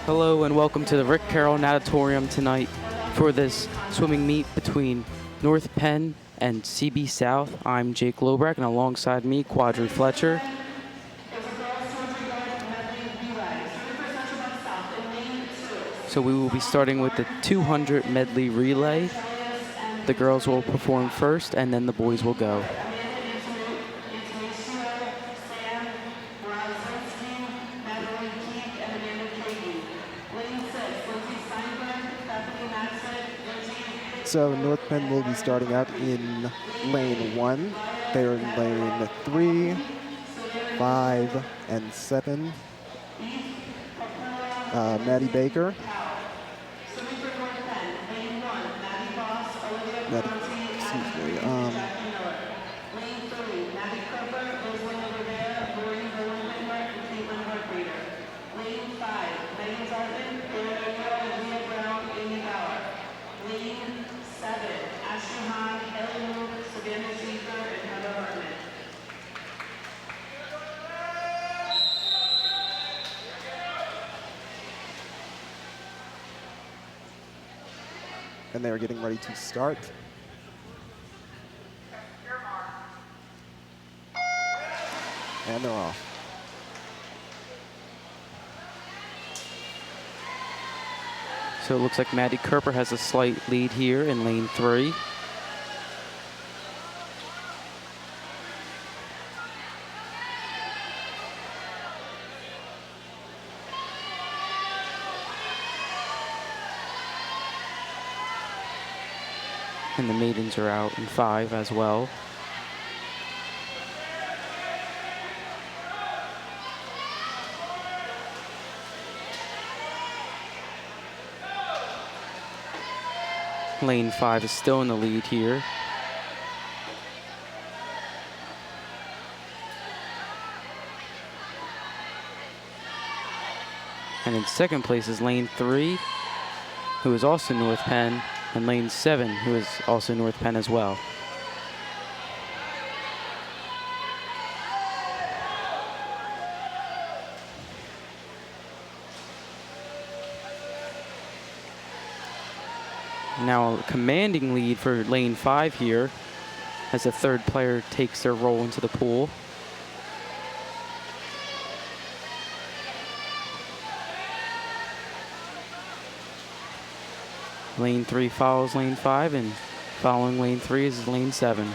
Hello and welcome to the Rick Carroll Natatorium tonight for this swimming meet between North Penn and CB South. I'm Jake Lobrecht, and alongside me, Quadri Fletcher. So we will be starting with the 200 medley relay. The girls will perform first, and then the boys will go. So North Penn will be starting out in lane 1. They're in lane 3, 5, and 7. Maddie Baker. And they're getting ready to start. And they're off. So it looks like Maddie Kerper has a slight lead here in lane 3. And the maidens are out in 5 as well. Lane 5 is still in the lead here. And in second place is lane 3, who is also North Penn, and lane 7, who is also North Penn as well. Now a commanding lead for lane 5 here, as the third player takes their roll into the pool. Lane 3 follows lane 5, and following lane 3 is lane 7.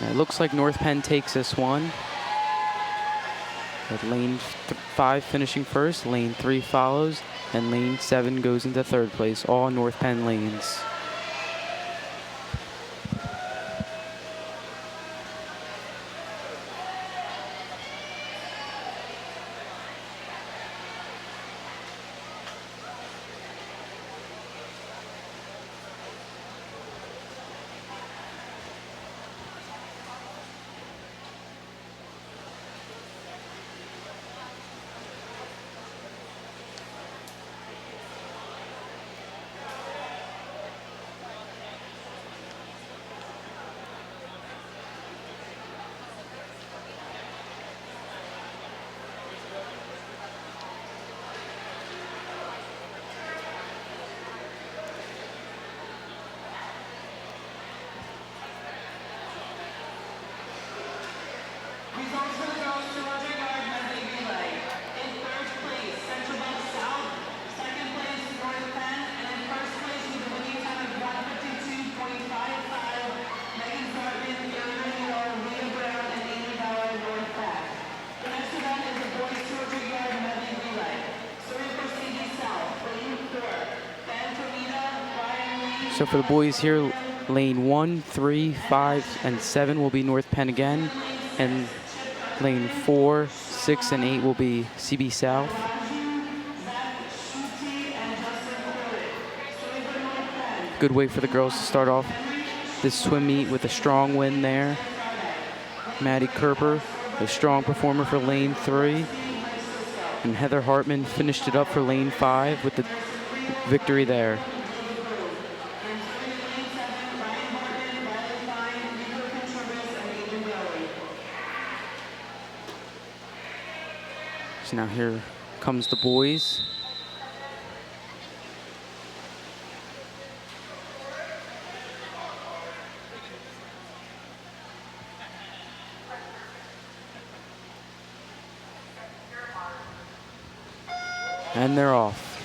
It looks like North Penn takes this one. With lane 5 finishing first, lane 3 follows, and lane 7 goes into third place, all North Penn lanes. So for the boys here, lane 1, 3, 5, and 7 will be North Penn again, and lane 4, 6, and 8 will be CB South. Good way for the girls to start off this swim meet with a strong win there. Maddie Kerper, a strong performer for lane 3. And Heather Hartman finished it up for lane 5 with the victory there. So now here comes the boys. And they're off.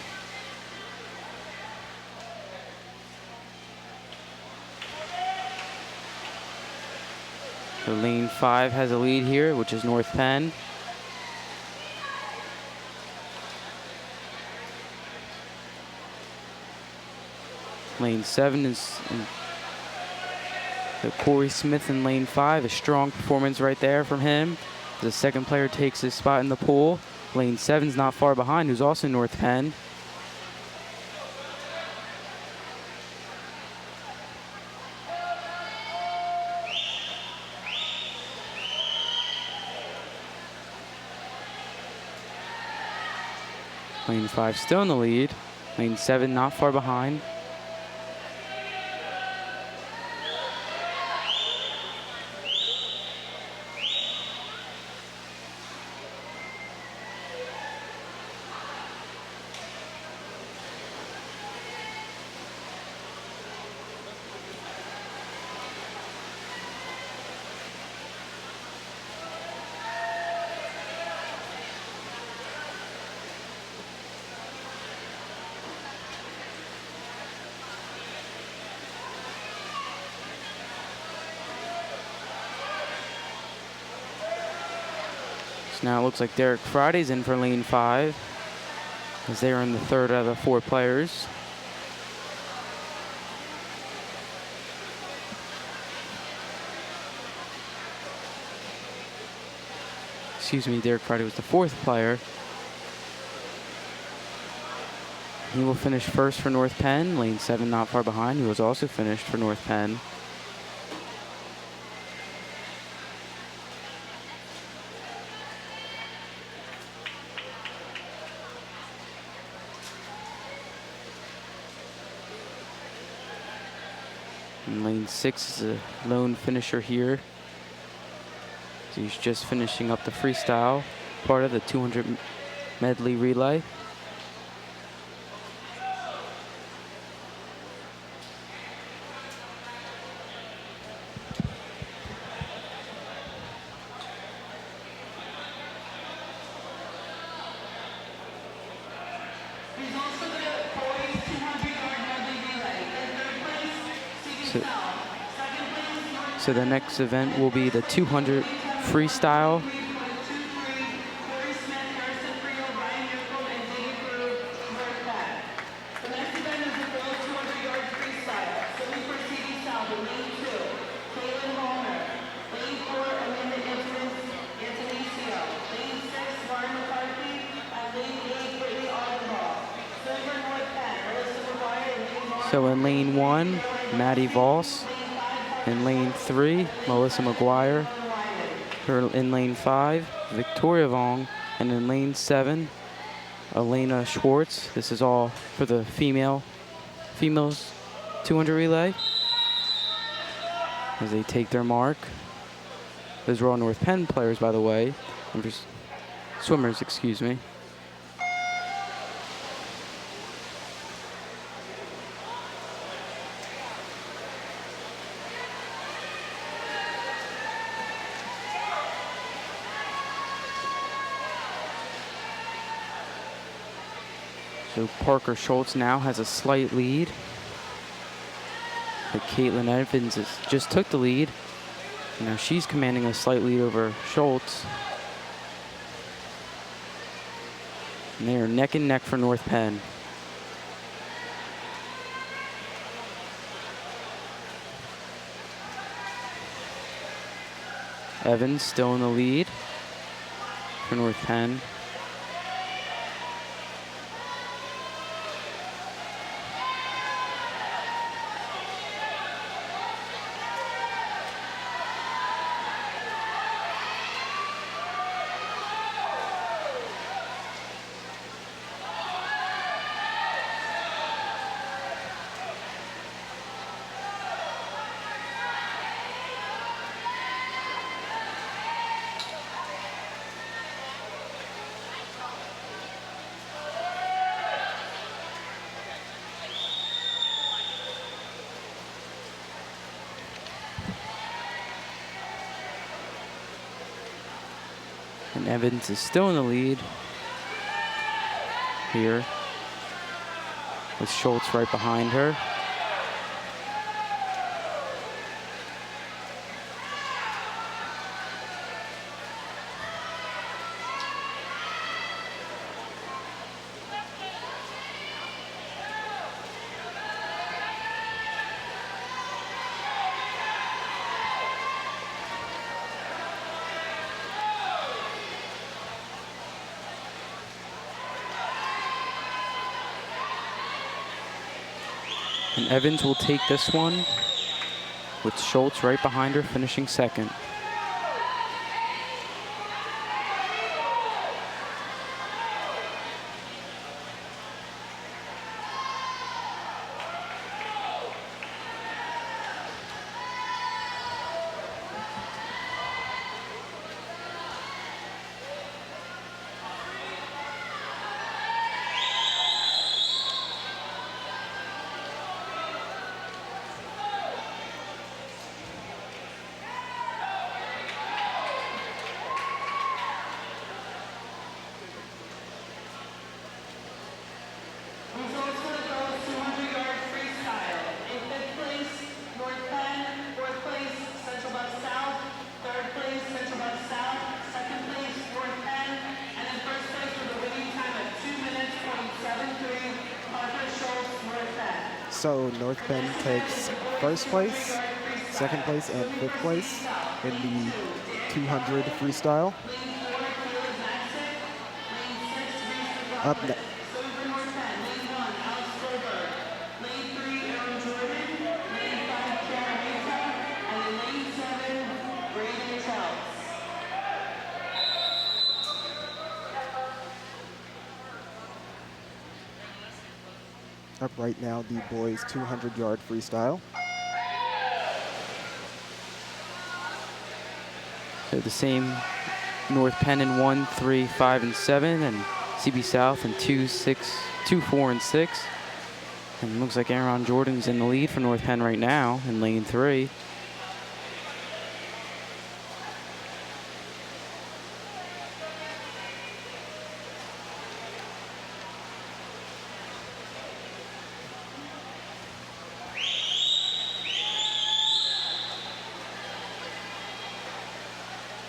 So lane 5 has a lead here, which is North Penn. Lane 7 is Corey Smith in lane 5. A strong performance right there from him. The second player takes his spot in the pool. Lane 7's not far behind, who's also North Penn. Lane 5 still in the lead. Lane 7 not far behind. Now it looks like Derek Friday's in for lane 5, as they are in the third out of the 4 players. Excuse me, Derek Friday was the 4th player. He will finish first for North Penn. Lane 7 not far behind. He was also finished for North Penn. And lane 6 is a lone finisher here. So he's just finishing up the freestyle part of the 200 medley relay. So the next event will be the 200 freestyle. So in lane 1, Maddie Voss. In lane 3, Melissa McGuire. In lane 5, Victoria Vong. And in lane 7, Elena Schwartz. This is all for the females 200 relay. As they take their mark. Those are all North Penn players, by the way. Swimmers, excuse me. So Parker Schultz now has a slight lead. But Caitlin Evans just took the lead. Now she's commanding a slight lead over Schultz. And they are neck and neck for North Penn. Evans still in the lead for North Penn. And Evans is still in the lead here, with Schultz right behind her. And Evans will take this one, with Schultz right behind her, finishing second. Results for the girls 200-yard freestyle. In fifth place, North Penn. Fourth place, Central Buck South. Third place, Central Buck South. Second place, North Penn. And in first place with a winning time of 2 minutes, 0.73, Harper Schultz, North Penn. So North Penn takes first place, second place, and fifth place in the 200 freestyle. Up next. Up right now, the boys 200-yard freestyle. So the same North Penn in 1, 3, 5, and 7, and CB South in 2, 6, 2, 4, and 6. And it looks like Aaron Jordan's in the lead for North Penn right now in lane 3.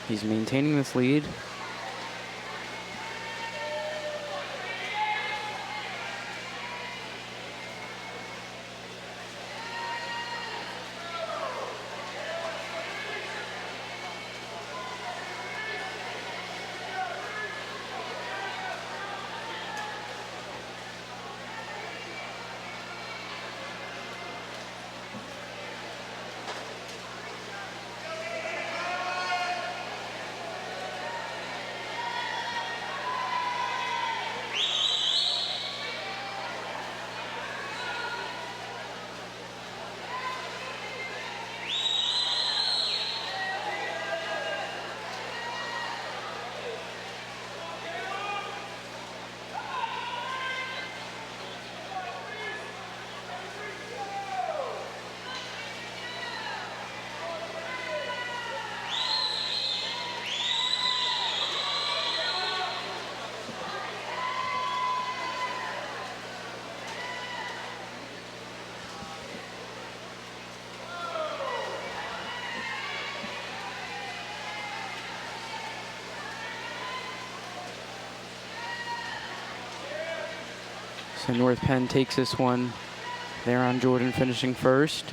He's maintaining this lead. So North Penn takes this one. Aaron Jordan finishing first.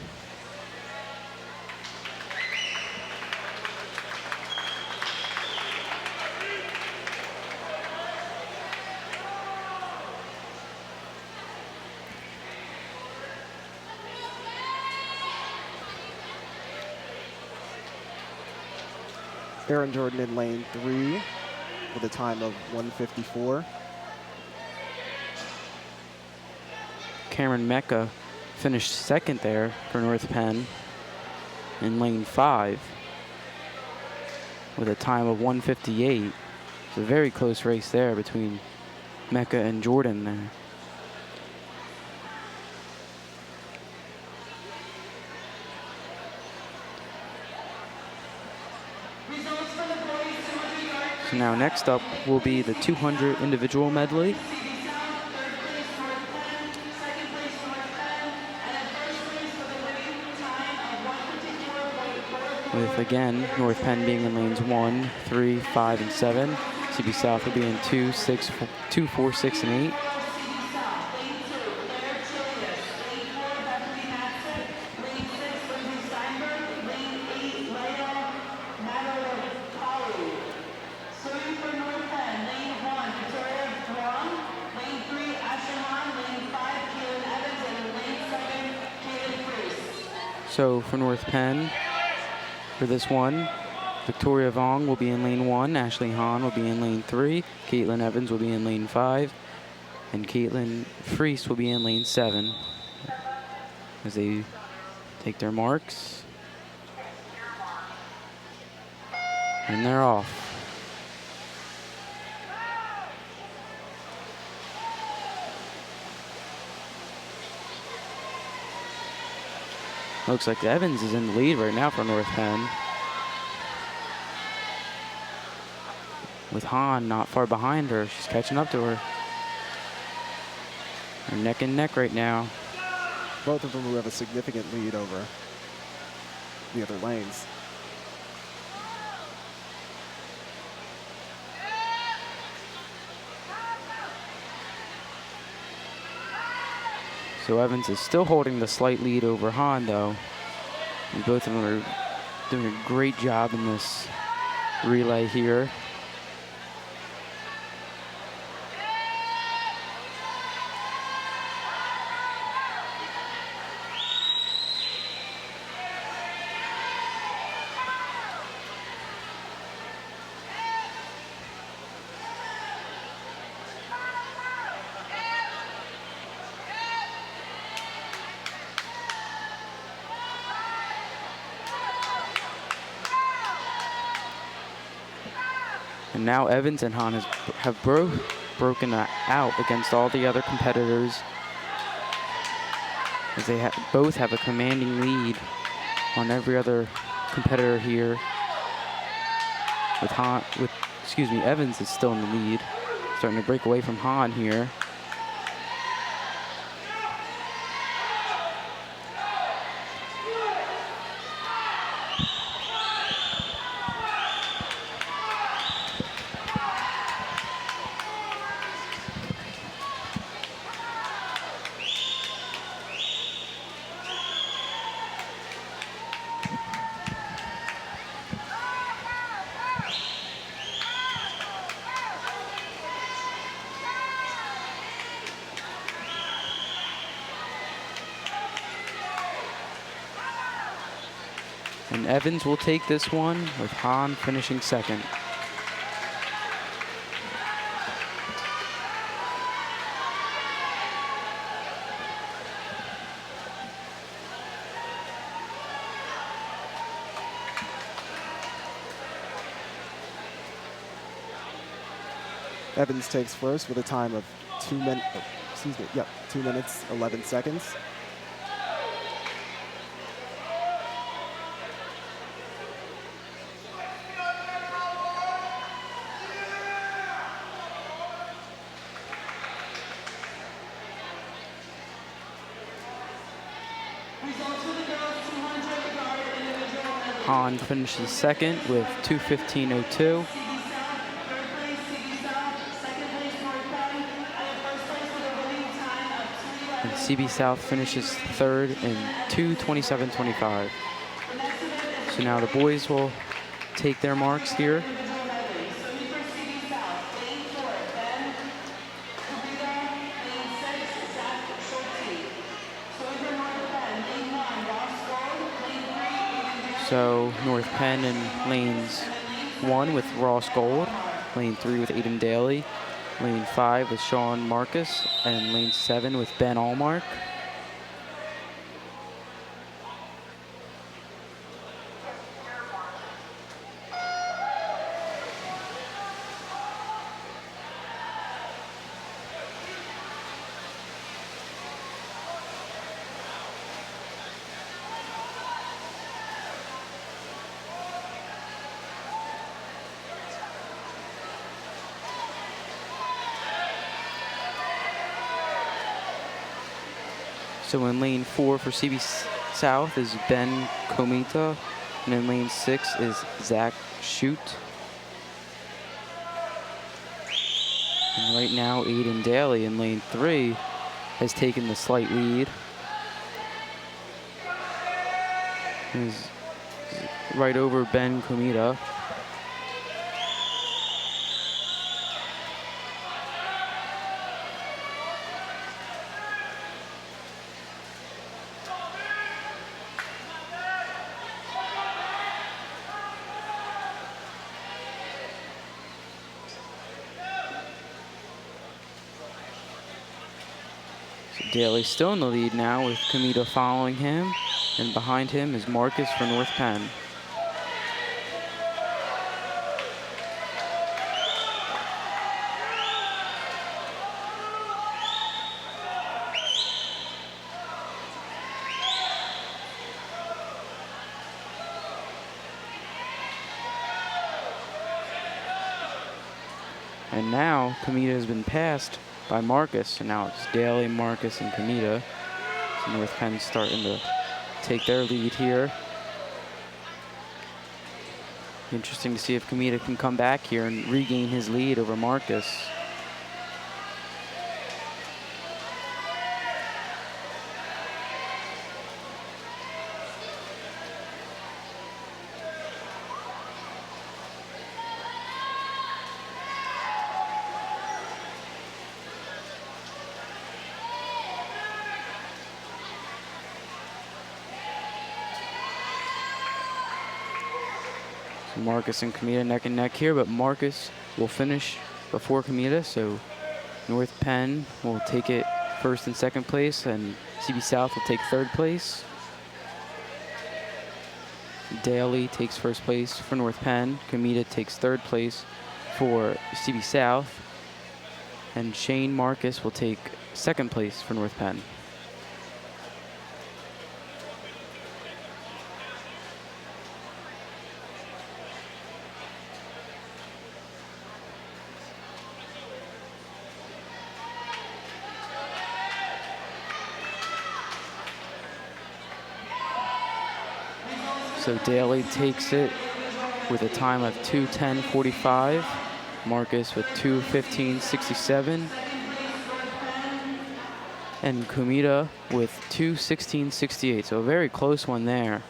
Aaron Jordan in lane 3 with a time of 1:54. Cameron Mecca finished second there for North Penn in lane 5 with a time of 1:58. It's a very close race there between Mecca and Jordan there. So now next up will be the 200 individual medley. With again, North Penn being in lanes 1, 3, 5, and 7. CB South will be in 2, 4, 6, and 8. So for North Penn, for this one, Victoria Vong will be in lane 1, Ashley Hahn will be in lane 3, Caitlin Evans will be in lane 5, and Caitlin Freese will be in lane 7 as they take their marks. And they're off. Looks like Evans is in the lead right now for North Penn, with Hahn not far behind her. She's catching up to her. They're neck and neck right now. Both of them who have a significant lead over the other lanes. So Evans is still holding the slight lead over Hahn, though. And both of them are doing a great job in this relay here. And now Evans and Hahn have broken out against all the other competitors, as they both have a commanding lead on every other competitor here. Evans is still in the lead, starting to break away from Hahn here. And Evans will take this one, with Hahn finishing second. Evans takes first with a time of 2 minutes, 11 seconds. Hahn finishes second with 2:15.02. And CB South finishes third in 2:27.25. So now the boys will take their marks here. So North Penn in lanes 1 with Ross Gold, lane 3 with Aiden Daly, lane 5 with Sean Marcus, and lane 7 with Ben Allmark. So in lane 4 for CB South is Ben Komita, and in lane 6 is Zach Shute. And right now, Aiden Daly in lane 3 has taken the slight lead. He's right over Ben Komita. Daly still in the lead now with Komita following him, and behind him is Marcus for North Penn. And now Komita has been passed by Marcus, and now it's Daly, Marcus, and Komita. So North Penn's starting to take their lead here. Interesting to see if Komita can come back here and regain his lead over Marcus. Marcus and Komita neck and neck here, but Marcus will finish before Komita, so North Penn will take it first and second place, and CB South will take third place. Daly takes first place for North Penn. Komita takes third place for CB South, and Shane Marcus will take second place for North Penn. So Daly takes it with a time of 2:10.45. Marcus with 2:15.67. And Komita with 2:16.68. So a very close one there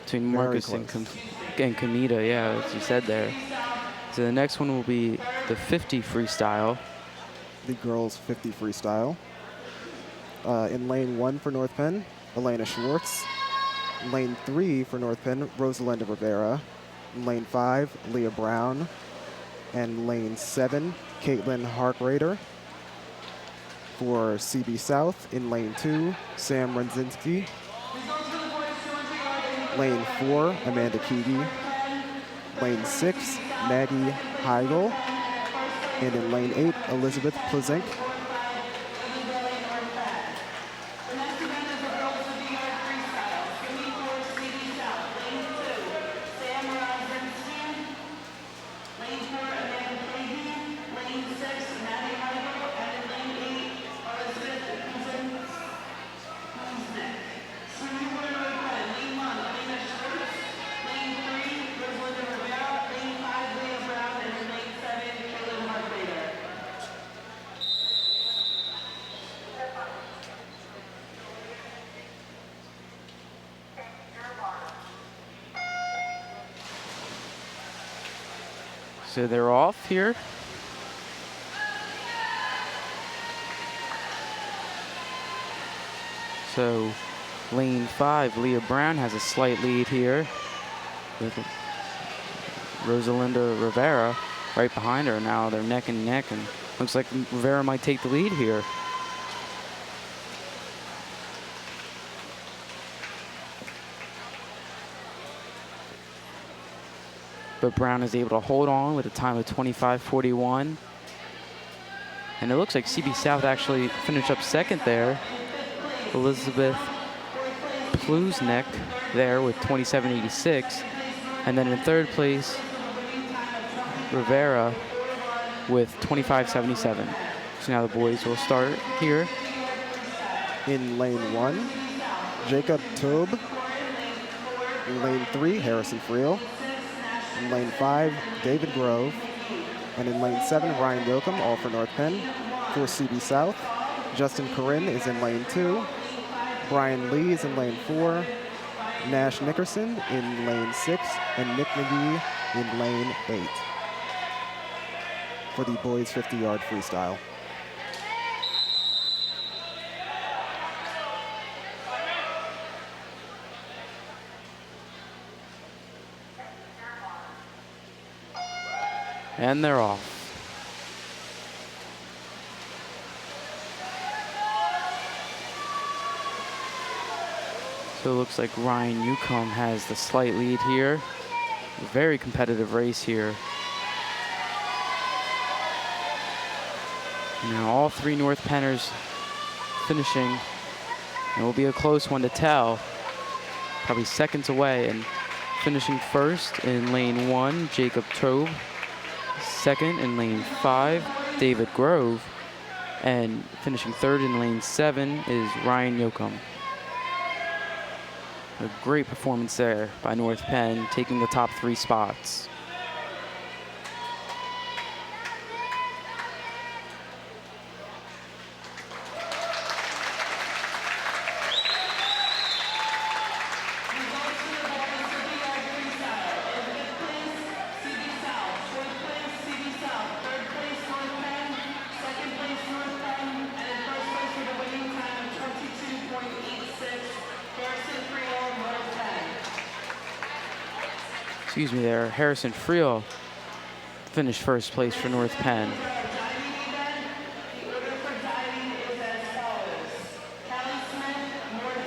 between Marcus and Komita. Yeah, as you said there. So the next one will be the 50 freestyle. The girls 50 freestyle. In lane 1 for North Penn, Elena Schwartz. Lane 3 for North Penn, Rosalinda Rivera. Lane 5, Leah Brown. And lane 7, Caitlin Harkrader. For CB South, in lane 2, Sam Renzinski. Lane 4, Amanda Keegi. Lane 6, Maggie Heigl. And in lane 8, Elizabeth Plazink. So they're off here. So lane 5, Leah Brown has a slight lead here with Rosalinda Rivera right behind her. Now they're neck and neck, and looks like Rivera might take the lead here. But Brown is able to hold on with a time of 25:41. And it looks like CB South actually finished up second there. Elizabeth Pluznek there with 27:86. And then in third place, Rivera with 25:77. So now the boys will start here. In lane 1, Jacob Taube. In lane 3, Harrison Friel. In lane 5, David Grove. And in lane 7, Ryan Yoakum, all for North Penn. For CB South, Justin Corinne is in lane 2. Brian Lee is in lane 4. Nash Nickerson in lane 6. And Nick McGee in lane 8 for the boys 50-yard freestyle. And they're off. So it looks like Ryan Yoakum has the slight lead here. Very competitive race here. Now all three North Penners finishing. It will be a close one to tell. Probably seconds away. And finishing first in lane 1, Jacob Taube. Second in lane 5, David Grove. And finishing third in lane 7 is Ryan Yoakum. A great performance there by North Penn, taking the top 3 spots. Excuse me there, Harrison Friel finished first place for North Penn.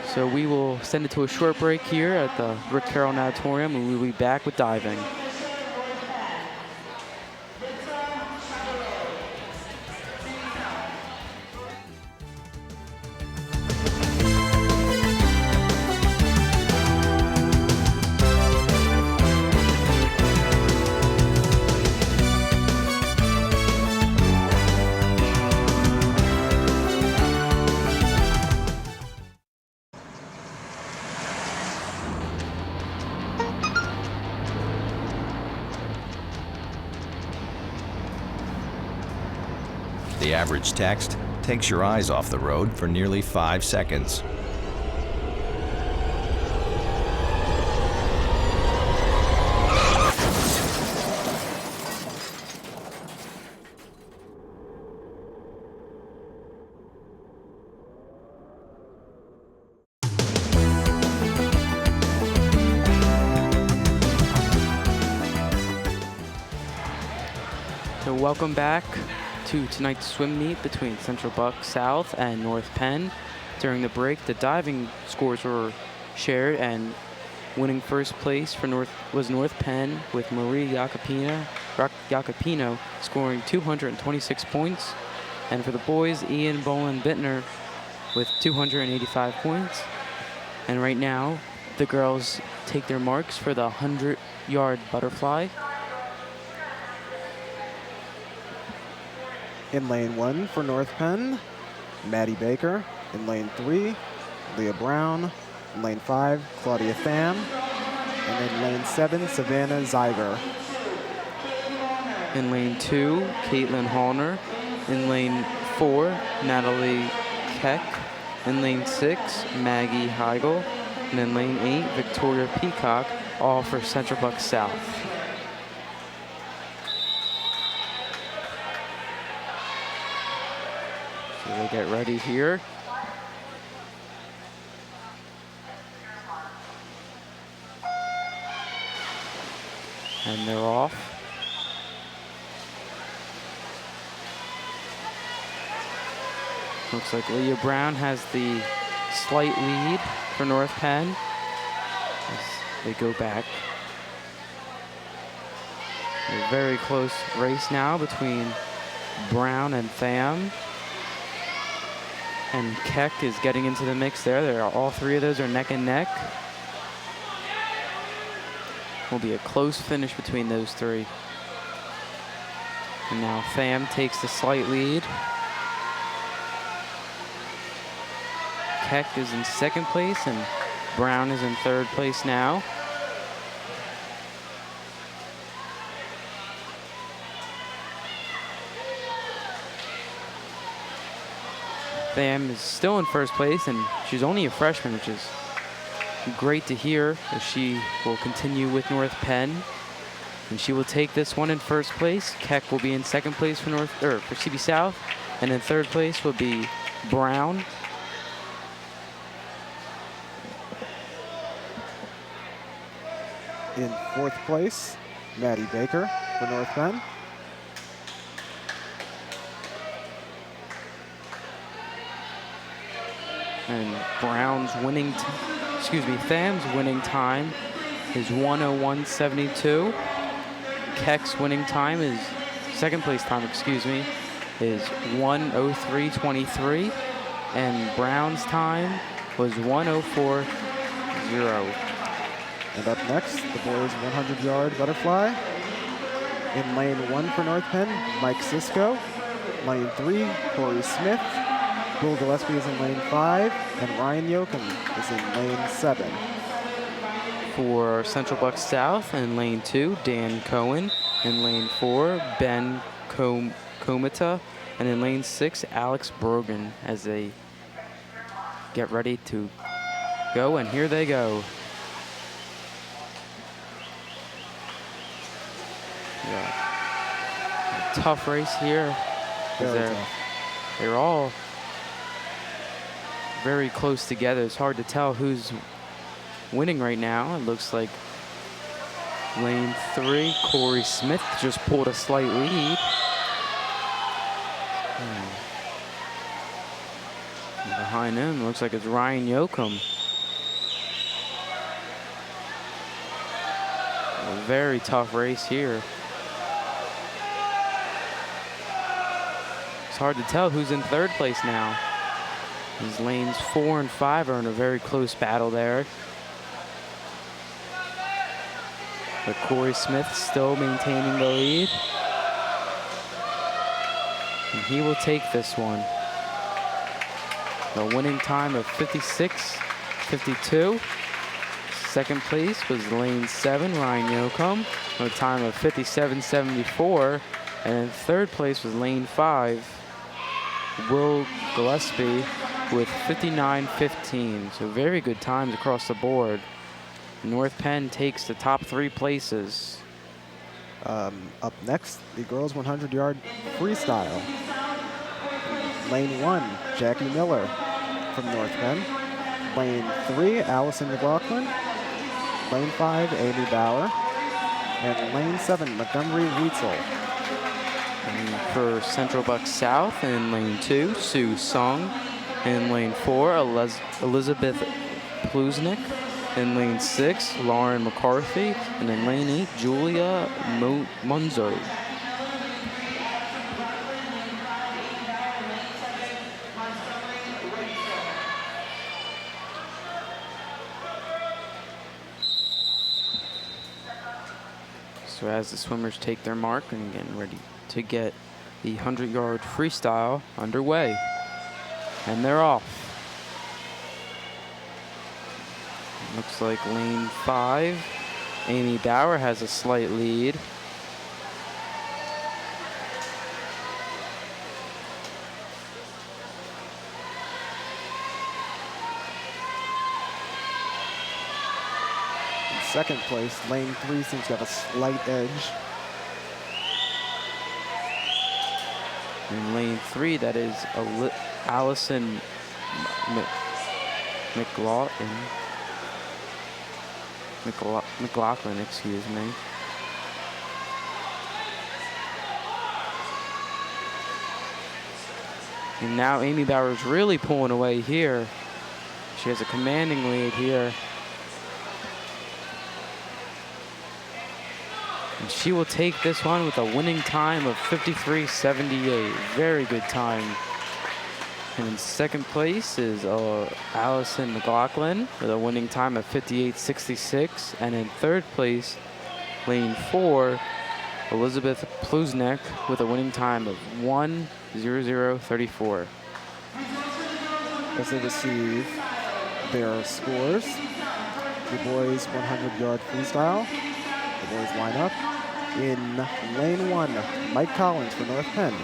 So we will send it to a short break here at the Rick Carroll Natatorium, and we'll be back with diving. The average text takes your eyes off the road for nearly 5 seconds. So welcome back to tonight's swim meet between Central Buck South and North Penn. During the break, the diving scores were shared, and winning first place for North Penn with Marie Jacopino scoring 226 points. And for the boys, Ian Bolin Bittner with 285 points. And right now, the girls take their marks for the 100-yard butterfly. In lane 1 for North Penn, Maddie Baker. In lane 3, Leah Brown. In lane 5, Claudia Pham. And in lane 7, Savannah Zeiger. In lane 2, Caitlin Hallner. In lane 4, Natalie Keck. In lane 6, Maggie Heigl. And in lane 8, Victoria Peacock, all for Central Buck South. So they get ready here. And they're off. Looks like Leah Brown has the slight lead for North Penn as they go back. A very close race now between Brown and Pham. And Keck is getting into the mix there. All three of those are neck and neck. Will be a close finish between those three. And now Pham takes the slight lead. Keck is in second place, and Brown is in third place now. Tham is still in first place, and she's only a freshman, which is great to hear, as she will continue with North Penn. And she will take this one in first place. Keck will be in second place for CB South, and in third place will be Brown. In fourth place, Maddie Baker for North Penn. And Brown's Tham's winning time is 1:01.72. Keck's winning time is, second place time, is 1:03.23. And Brown's time was 1:04.0. And up next, the boys 100-yard butterfly. In lane 1 for North Penn, Mike Cisco. Lane 3, Corey Smith. Will Gillespie is in lane 5, and Ryan Yoakum is in lane 7. For Central Bucks South, in lane 2, Dan Cohen. In lane 4, Ben Komita. And in lane 6, Alex Brogan, as they get ready to go. And here they go. Yeah. Tough race here. They're all very close together. It's hard to tell who's winning right now. It looks like lane 3, Corey Smith just pulled a slight lead. And behind him, looks like it's Ryan Yoakum. A very tough race here. It's hard to tell who's in third place now. These lanes 4 and 5 are in a very close battle there. But Corey Smith still maintaining the lead. And he will take this one. The winning time of 56:52. Second place was lane 7, Ryan Yoakum, with a time of 57:74. And in third place was lane 5, Will Gillespie, with 59:15. So very good times across the board. North Penn takes the top 3 places. Up next, the girls 100-yard freestyle. Lane 1, Jackie Miller from North Penn. Lane 3, Allison McLaughlin. Lane 5, Amy Bauer. And lane 7, Montgomery Weitzel. And for Central Bucks South, in lane 2, Sue Sung. In lane 4, Elizabeth Pluznik. In lane 6, Lauren McCarthy. And in lane 8, Julia Munzo. So as the swimmers take their mark and getting ready to get the 100-yard freestyle underway. And they're off. Looks like lane 5, Amy Bauer has a slight lead. In second place, lane 3 seems to have a slight edge. In lane 3, that is Allison McLaughlin, excuse me. And now Amy Bauer's really pulling away here. She has a commanding lead here. And she will take this one with a winning time of 53:78. Very good time. And in second place is Allison McLaughlin with a winning time of 58:66. And in third place, lane 4, Elizabeth Pluznek with a winning time of 1:00:34. as they receive their scores. The boys 100-yard freestyle. The boys line up. In lane 1, Mike Collins for North Penn.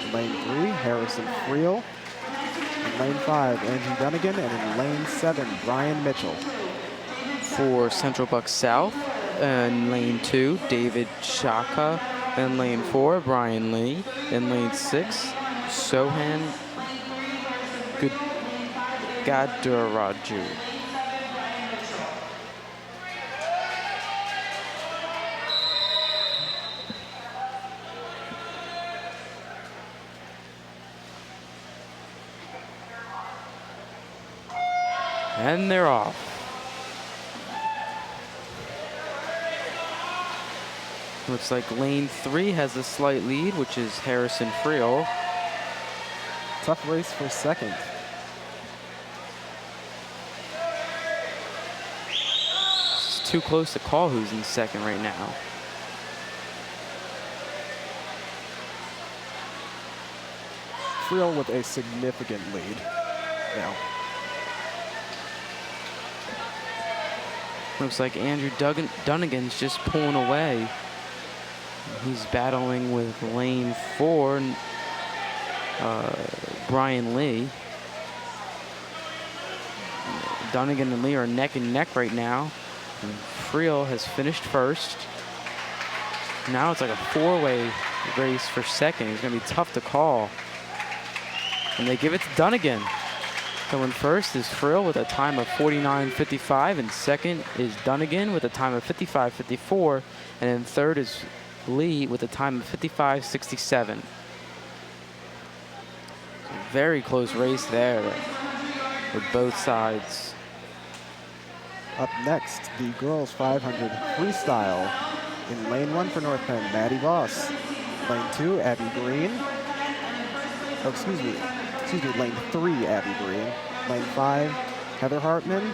In lane 3, Harrison Friel. In lane 5, Andrew Dunnigan. And in lane 7, Brian Mitchell. For Central Bucks South, in lane 2, David Shaka. In lane 4, Brian Lee. In lane 6, Sohan Gadaraju. And they're off. Looks like lane 3 has a slight lead, which is Harrison Friel. Tough race for second. It's too close to call who's in second right now. Friel with a significant lead now. Looks like Andrew Dunnigan's just pulling away. He's battling with lane 4, Brian Lee. Dunnigan and Lee are neck and neck right now. And Friel has finished first. Now it's like a 4-way race for second. It's going to be tough to call. And they give it to Dunnigan. So in first is Friel with a time of 49.55, and second is Dunnigan with a time of 55.54, and in third is Lee with a time of 55.67. Very close race there with both sides. Up next, the girls 500 freestyle. In lane 1 for North Penn, Maddie Voss. Lane 2, Abby Green. Oh, excuse me, lane 3, Abby Green. Lane 5, Heather Hartman.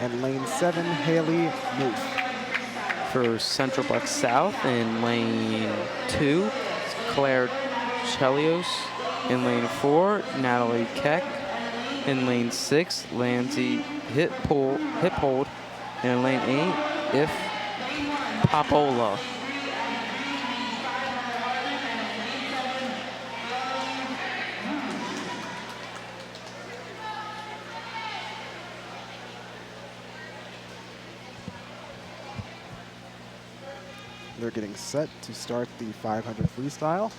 And lane 7, Haley Muth. For Central Bucks South, in lane 2, Claire Chelios. In lane 4, Natalie Keck. In lane 6, Lindsay Hippold. And in lane 8, If Papola. They're getting set to start the 500 freestyle.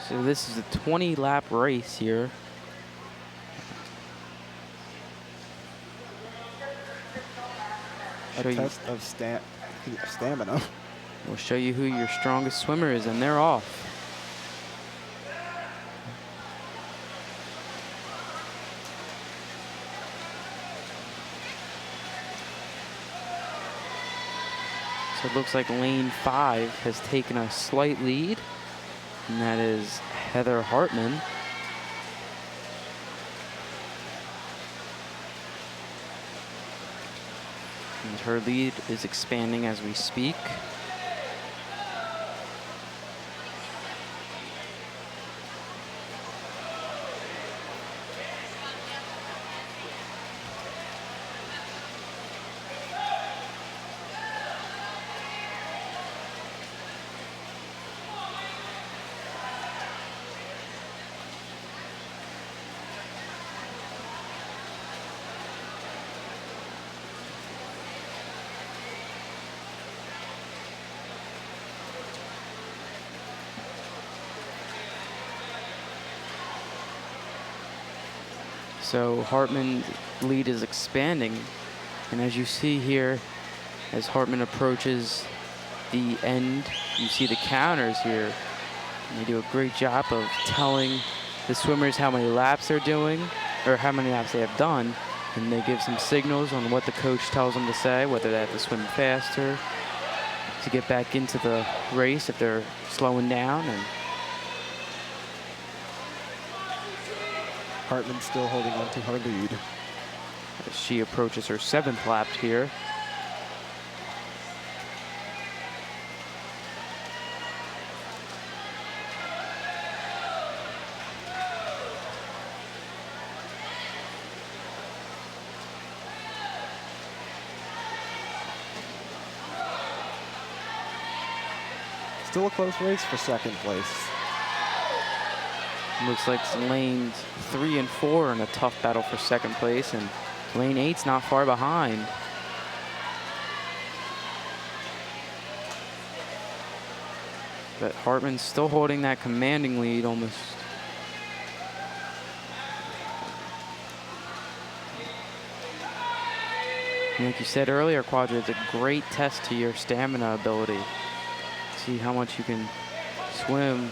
So this is a 20-lap race here. A test of stamina. We'll show you who your strongest swimmer is, and they're off. So it looks like lane 5 has taken a slight lead, and that is Heather Hartman. And her lead is expanding as we speak. So Hartman's lead is expanding, and as you see here, as Hartman approaches the end, you see the counters here. And they do a great job of telling the swimmers how many laps they're doing, or how many laps they have done, and they give some signals on what the coach tells them to say, whether they have to swim faster, to get back into the race if they're slowing down. And Hartman still holding on to her lead. as she approaches her 7th lap here. Still a close race for 2nd place. Looks like lanes 3 and 4 in a tough battle for 2nd place, and lane 8's not far behind. But Hartman's still holding that commanding lead almost. And like you said earlier, Quadra, it's a great test to your stamina ability. See how much you can swim.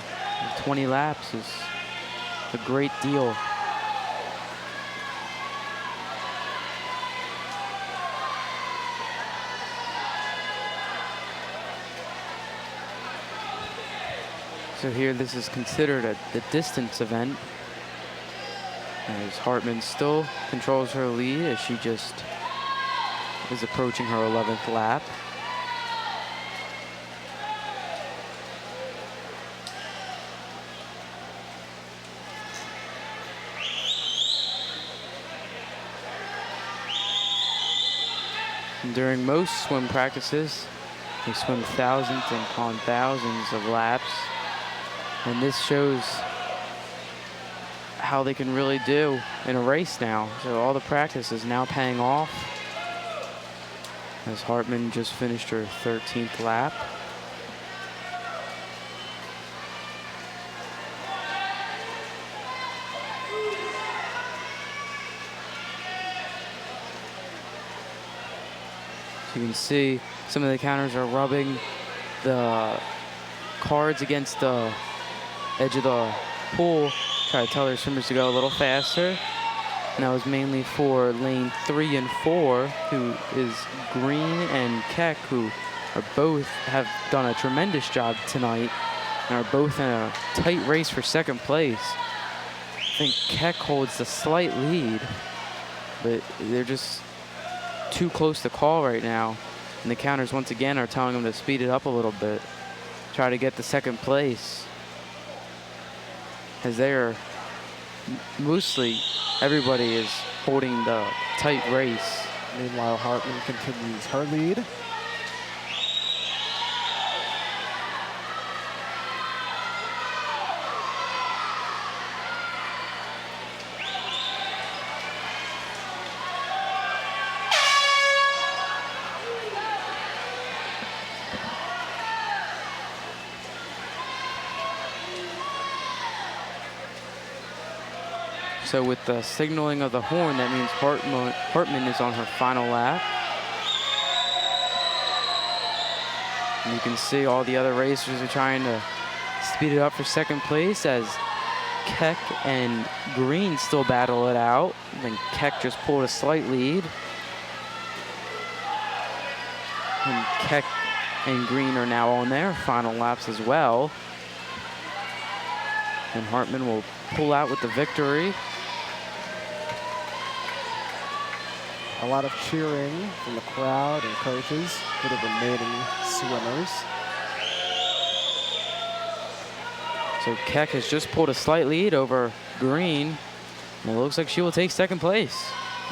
20 laps is a great deal. So here this is considered the distance event, as Hartman still controls her lead as she just is approaching her 11th lap. And during most swim practices, they swim thousands and upon thousands of laps. And this shows how they can really do in a race now. So all the practice is now paying off, as Hartman just finished her 13th lap. So you can see some of the counters are rubbing the cards against the edge of the pool, try to tell their swimmers to go a little faster. And that was mainly for lane 3 and 4, who is Green and Keck, who are both have done a tremendous job tonight and are both in a tight race for 2nd place. I think Keck holds the slight lead, but they're just too close to call right now. And the counters once again are telling them to speed it up a little bit, try to get the 2nd place, as they are mostly everybody is holding the tight race. Meanwhile, Hartman continues her lead. So with the signaling of the horn, that means Hartman is on her final lap. And you can see all the other racers are trying to speed it up for 2nd place, as Keck and Green still battle it out. I think Keck just pulled a slight lead. And Keck and Green are now on their final laps as well. And Hartman will pull out with the victory. A lot of cheering from the crowd and coaches for the remaining swimmers. So Keck has just pulled a slight lead over Green, and it looks like she will take 2nd place.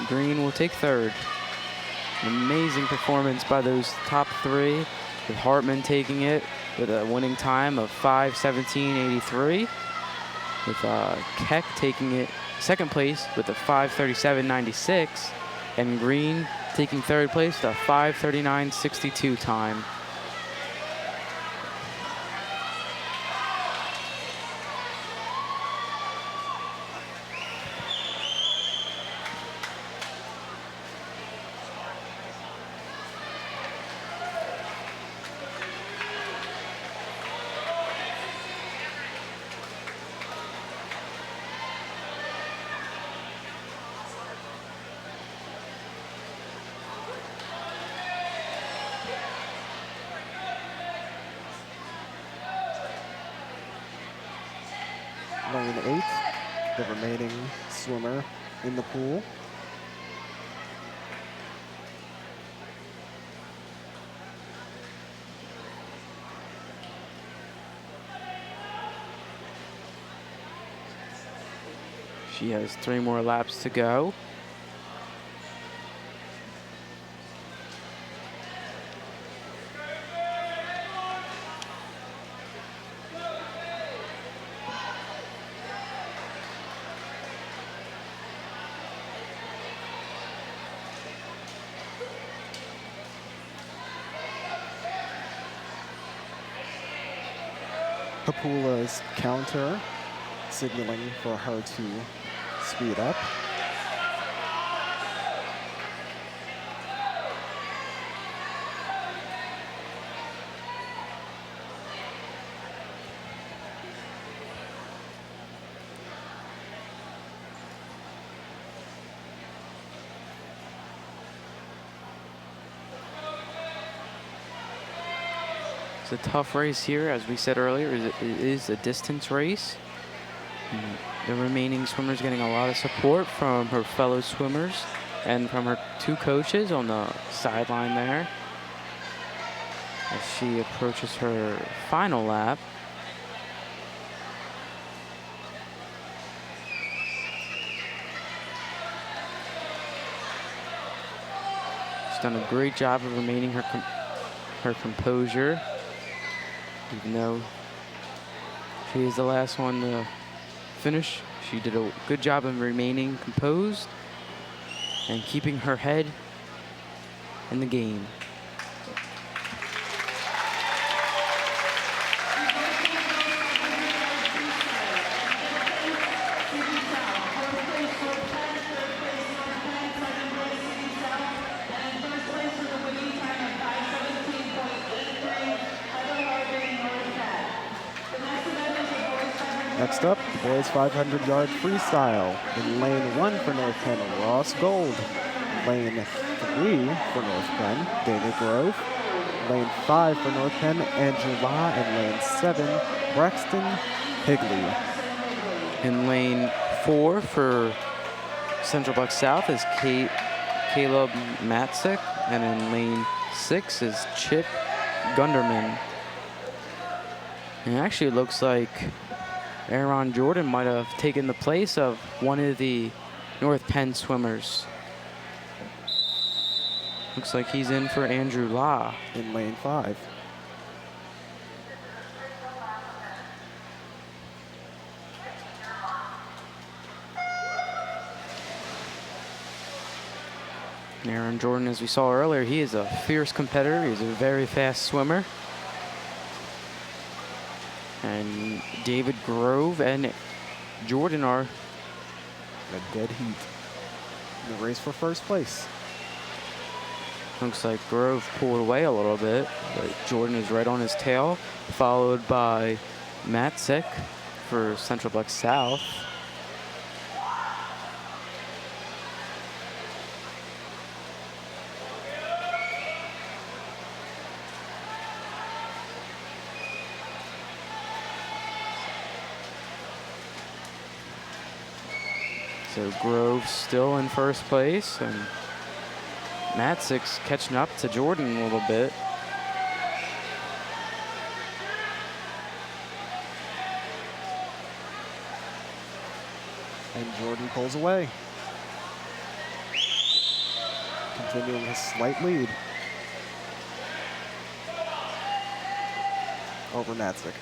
Green will take 3rd. An amazing performance by those top 3, with Hartman taking it with a winning time of 5:17.83, with Keck taking it 2nd place with a 5:37.96, and Green taking 3rd place with a 5:39.62 time. 1-8, the remaining swimmer in the pool. She has 3 more laps to go. Papula's counter, signaling for her to speed up. It's a tough race here, as we said earlier. It is a distance race. And the remaining swimmers getting a lot of support from her fellow swimmers and from her 2 coaches on the sideline there as she approaches her final lap. She's done a great job of remaining her composure, even though she is the last one to finish. She did a good job of remaining composed and keeping her head in the game. Next up, the boys 500-yard freestyle. In lane 1 for North Penn, Ross Gold. Lane 3 for North Penn, David Grove. Lane 5 for North Penn, Andrew La. And lane 7, Braxton Higley. In lane 4 for Central Bucks South is Caleb Matzik, and in lane 6 is Chip Gunderman. And it actually looks like Aaron Jordan might have taken the place of one of the North Penn swimmers. Looks like he's in for Andrew La. In lane 5. And Aaron Jordan, as we saw earlier, he is a fierce competitor. He's a very fast swimmer. And David Grove and Jordan are A dead heat in the race for first place. Looks like Grove pulled away a little bit, but Jordan is right on his tail, followed by Matzik for Central Bucks South. So Grove still in first place, and Matzik's catching up to Jordan a little bit. And Jordan pulls away, continuing his slight lead over Matzik.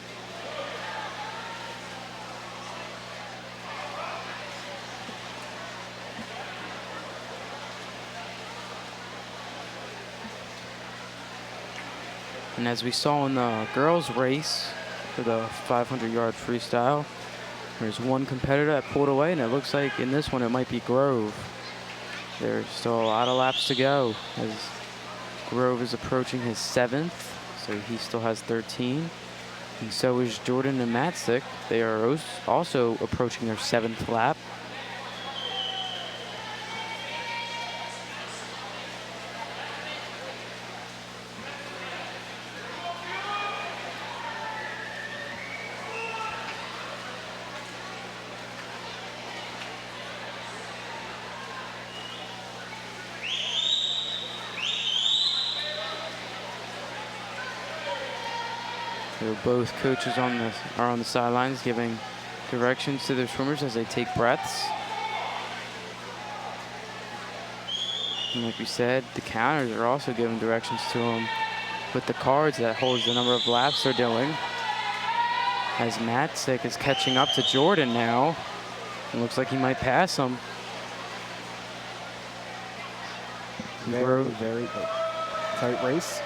And as we saw in the girls' race for the 500-yard freestyle, there's one competitor that pulled away, and it looks like in this one it might be Grove. There's still a lot of laps to go as Grove is approaching his 7th, so he still has 13. And so is Jordan and Matzik. They are also approaching their 7th lap. So both coaches are on the sidelines giving directions to their swimmers as they take breaths. And like we said, the counters are also giving directions to them with the cards that holds the number of laps they're doing. As Matzik is catching up to Jordan now. It looks like he might pass him. Very tight race.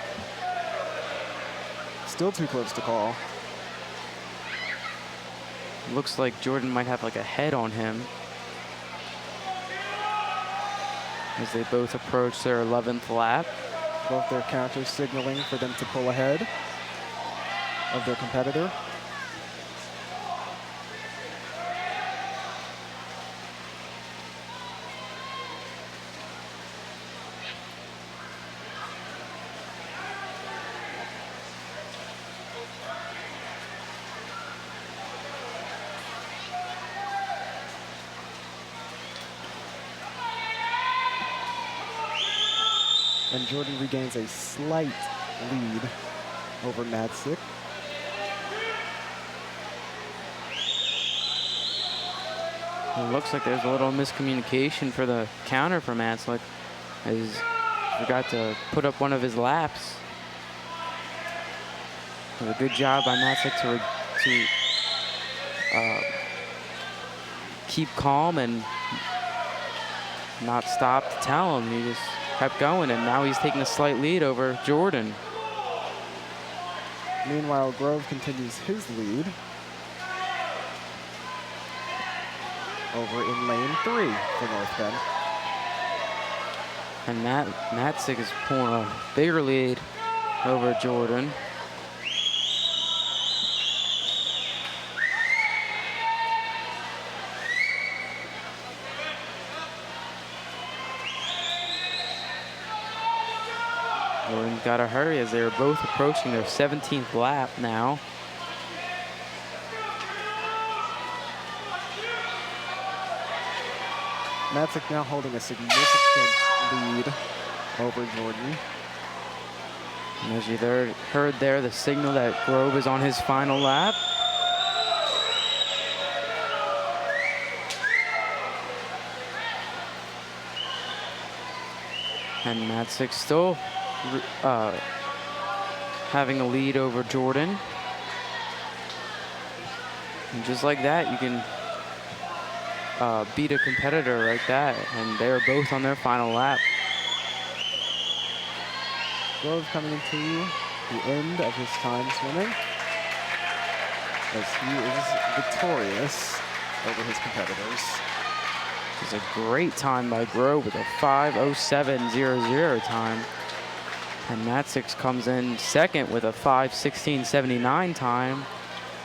Still too close to call. Looks like Jordan might have like a head on him as they both approach their 11th lap. Both their counters signaling for them to pull ahead of their competitor. And Jordan regains a slight lead over Matzik. It looks like there's a little miscommunication for the counter for Matzik, as he forgot to put up one of his laps. It was a good job by Matzik to keep calm and not stop to tell him. He just kept going, and now he's taking a slight lead over Jordan. Meanwhile, Grove continues his lead over in lane 3 for North Penn. And Matzik is pulling a bigger lead over Jordan. Jordan's got to hurry as they are both approaching their 17th lap now. Matzik now holding a significant lead over Jordan. And as you heard there, the signal that Grove is on his final lap. And Matzik still having a lead over Jordan. And just like that, you can beat a competitor like that, and they're both on their final lap. Grove coming into the end of his time swimming as he is victorious over his competitors. This is a great time by Grove with a 5:07.00 time. And Matzik comes in second with a 5:16.79 time.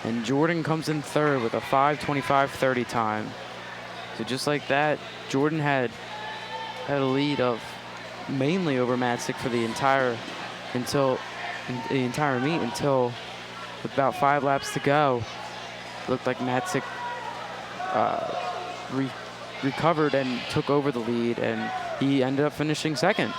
And Jordan comes in third with a 5:25.30 time. So just like that, Jordan had a lead of mainly over Matzik for the entire meet until with about 5 laps to go. It looked like Matzik recovered and took over the lead, and he ended up finishing second.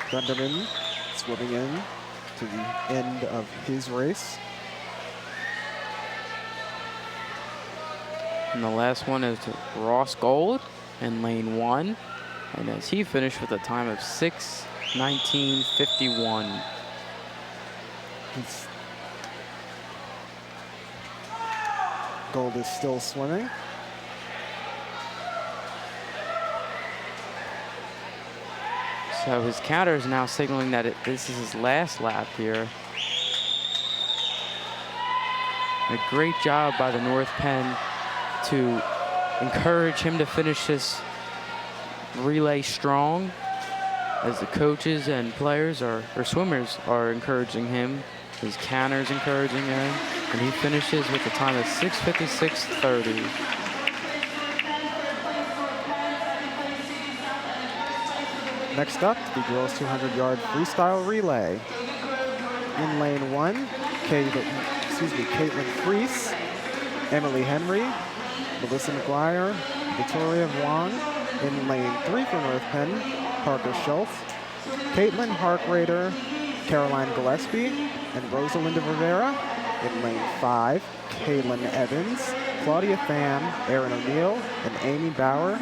Gunderman swimming in to the end of his race. And the last one is Ross Gold in lane 1. And as he finished with a time of 6:19.51. Gold is still swimming. So his counter is now signaling that this is his last lap here. A great job by the North Penn to encourage him to finish this relay strong, as the coaches and players or swimmers are encouraging him. His counter's encouraging him, and he finishes with a time of 6:56.30. Next up, the girls 200-yard freestyle relay. In lane 1, Caitlin Freese, Emily Henry, Melissa McGuire, Victoria Wong. In lane 3 for North Penn, Parker Schultz, Caitlin Harkrader, Caroline Gillespie, and Rosalinda Rivera. In lane 5, Kaylin Evans, Claudia Pham, Erin O'Neill, and Amy Bauer.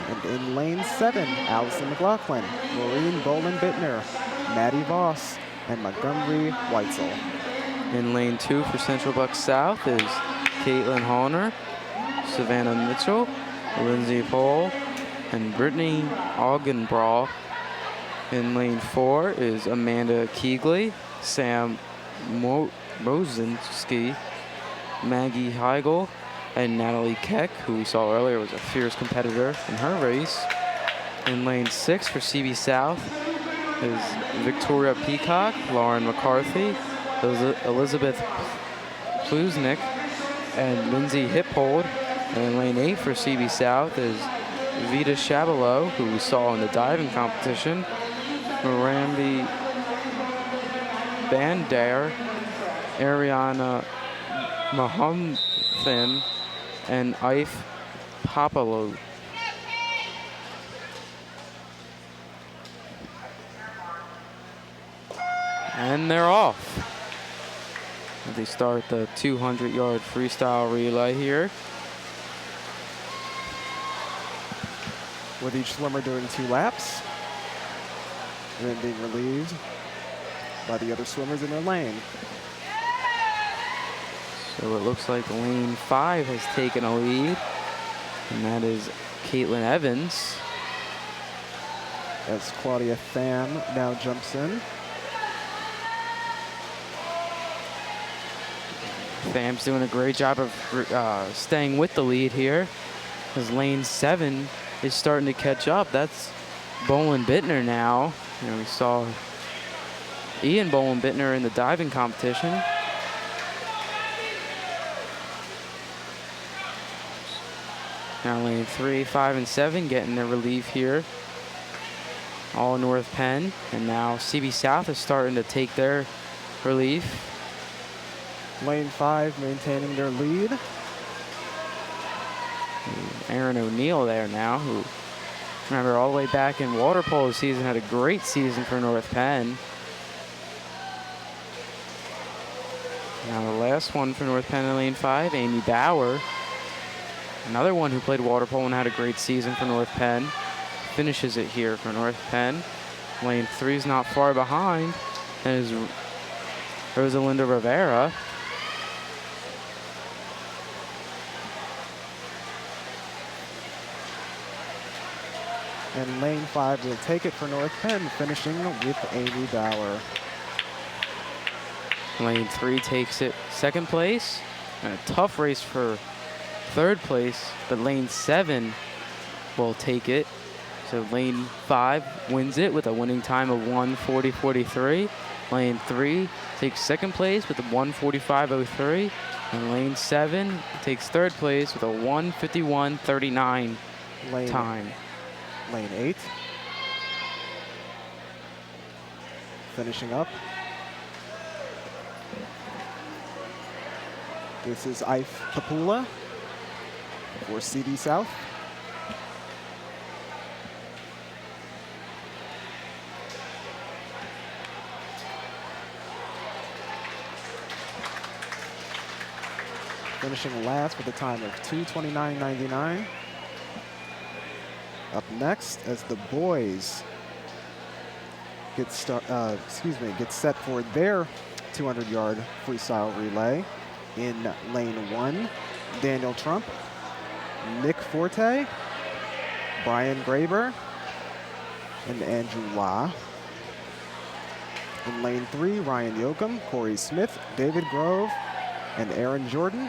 And in lane 7, Allison McLaughlin, Maureen Boland-Bittner, Maddie Voss, and Montgomery Weitzel. In lane 2 for Central Bucks South is Caitlin Hollner, Savannah Mitchell, Lindsay Pohl, and Brittany Augenbraw. In lane 4 is Amanda Keegley, Sam Mosinski, Maggie Heigl, and Natalie Keck, who we saw earlier was a fierce competitor in her race. In lane 6 for CB South is Victoria Peacock, Lauren McCarthy, Elizabeth Plusnick, and Lindsay Hippold. And in lane 8 for CB South is Vita Chabelot, who we saw in the diving competition, Rambi Bandar, Ariana Mahamthin, and Ife Papalou. And they're off. They start the 200-yard freestyle relay here. With each swimmer doing 2 laps, and then being relieved by the other swimmers in their lane. So it looks like lane 5 has taken a lead, and that is Caitlin Evans. As Claudia Pham now jumps in. Pham's doing a great job of staying with the lead here, as lane 7 is starting to catch up. That's Boland-Bittner now. You know, we saw Ian Boland-Bittner in the diving competition. Now lane 3, 5, and 7 getting their relief here. All North Penn. And now CB South is starting to take their relief. Lane 5 maintaining their lead. Erin O'Neill there now, who, remember, all the way back in water polo season, had a great season for North Penn. Now the last one for North Penn in lane 5, Amy Bauer. Another one who played water polo and had a great season for North Penn. Finishes it here for North Penn. Lane 3 is not far behind, and is Rosalinda Rivera. And lane 5 will take it for North Penn, finishing with Amy Bauer. Lane 3 takes it second place. And a tough race for third place, but lane 7 will take it. So lane 5 wins it with a winning time of 1:40.43. Lane 3 takes second place with a 1:45.03. And lane 7 takes third place with a 1:51.39 time. Lane 8. Finishing up. This is Ife Papula for CB South. Finishing last with a time of 2:29.99. Up next, as the boys get set for their 200-yard freestyle relay. In lane 1, Daniel Trump, Nick Forte, Brian Graber, and Andrew La. In lane 3, Ryan Yoakum, Corey Smith, David Grove, and Aaron Jordan.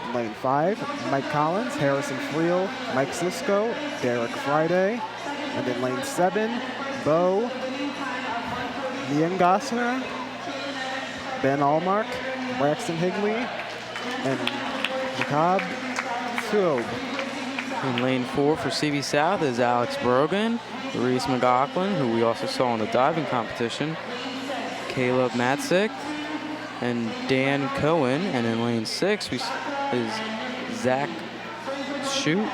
In lane 5, Mike Collins, Harrison Friel, Mike Cisco, Derek Friday. And in lane 7, Bo Niengasser, Ben Allmark, Braxton Higley, and Jacob Thub. In lane 4 for CV South is Alex Brogan, Reese McLaughlin, who we also saw in the diving competition, Caleb Matzik, and Dan Cohen. And in lane 6 is Zach Shute,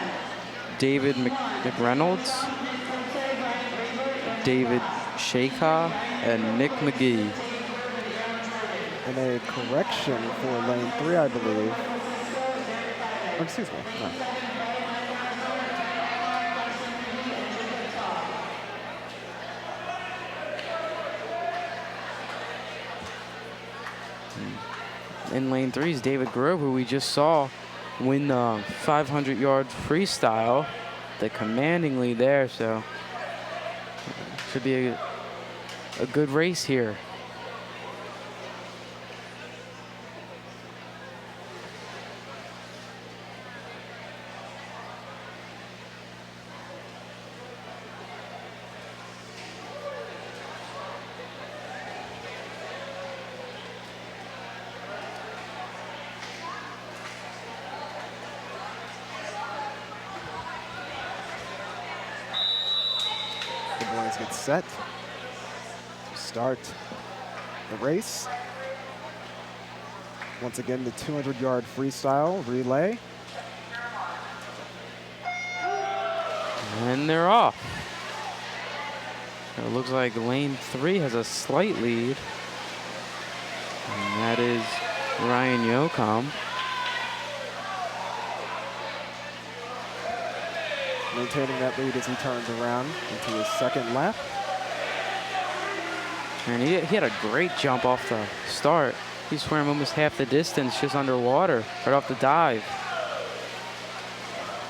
David McReynolds, David Shaka, and Nick McGee. And a correction for lane 3, I believe. Oh, excuse me. No. In lane 3 is David Grove, who we just saw win the 500-yard freestyle, the commanding lead there. So should be a good race here. The boys get set to start the race. Once again, the 200-yard freestyle relay. And they're off. It looks like lane 3 has a slight lead. And that is Ryan Yocum. Maintaining that lead as he turns around into his second lap. And he had a great jump off the start. He swam almost half the distance just underwater, right off the dive.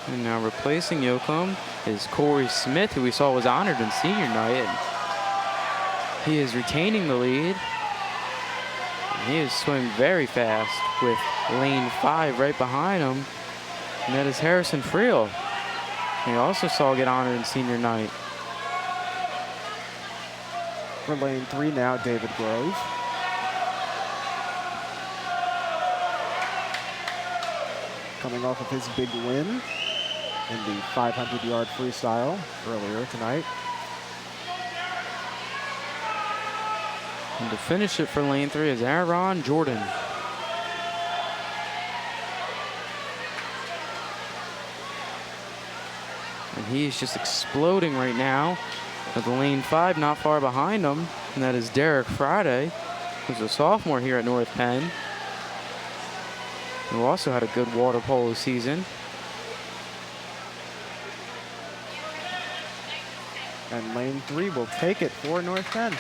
And now replacing Yocum is Corey Smith, who we saw was honored in senior night. And he is retaining the lead. And he is swimming very fast with lane 5 right behind him. And that is Harrison Friel. He also saw get honored in senior night. For lane 3 now, David Grove. Coming off of his big win in the 500-yard freestyle earlier tonight. And to finish it for lane 3 is Aaron Jordan. And he's just exploding right now with lane 5 not far behind him. And that is Derek Friday, who's a sophomore here at North Penn, who also had a good water polo season. And lane 3 will take it for North Penn.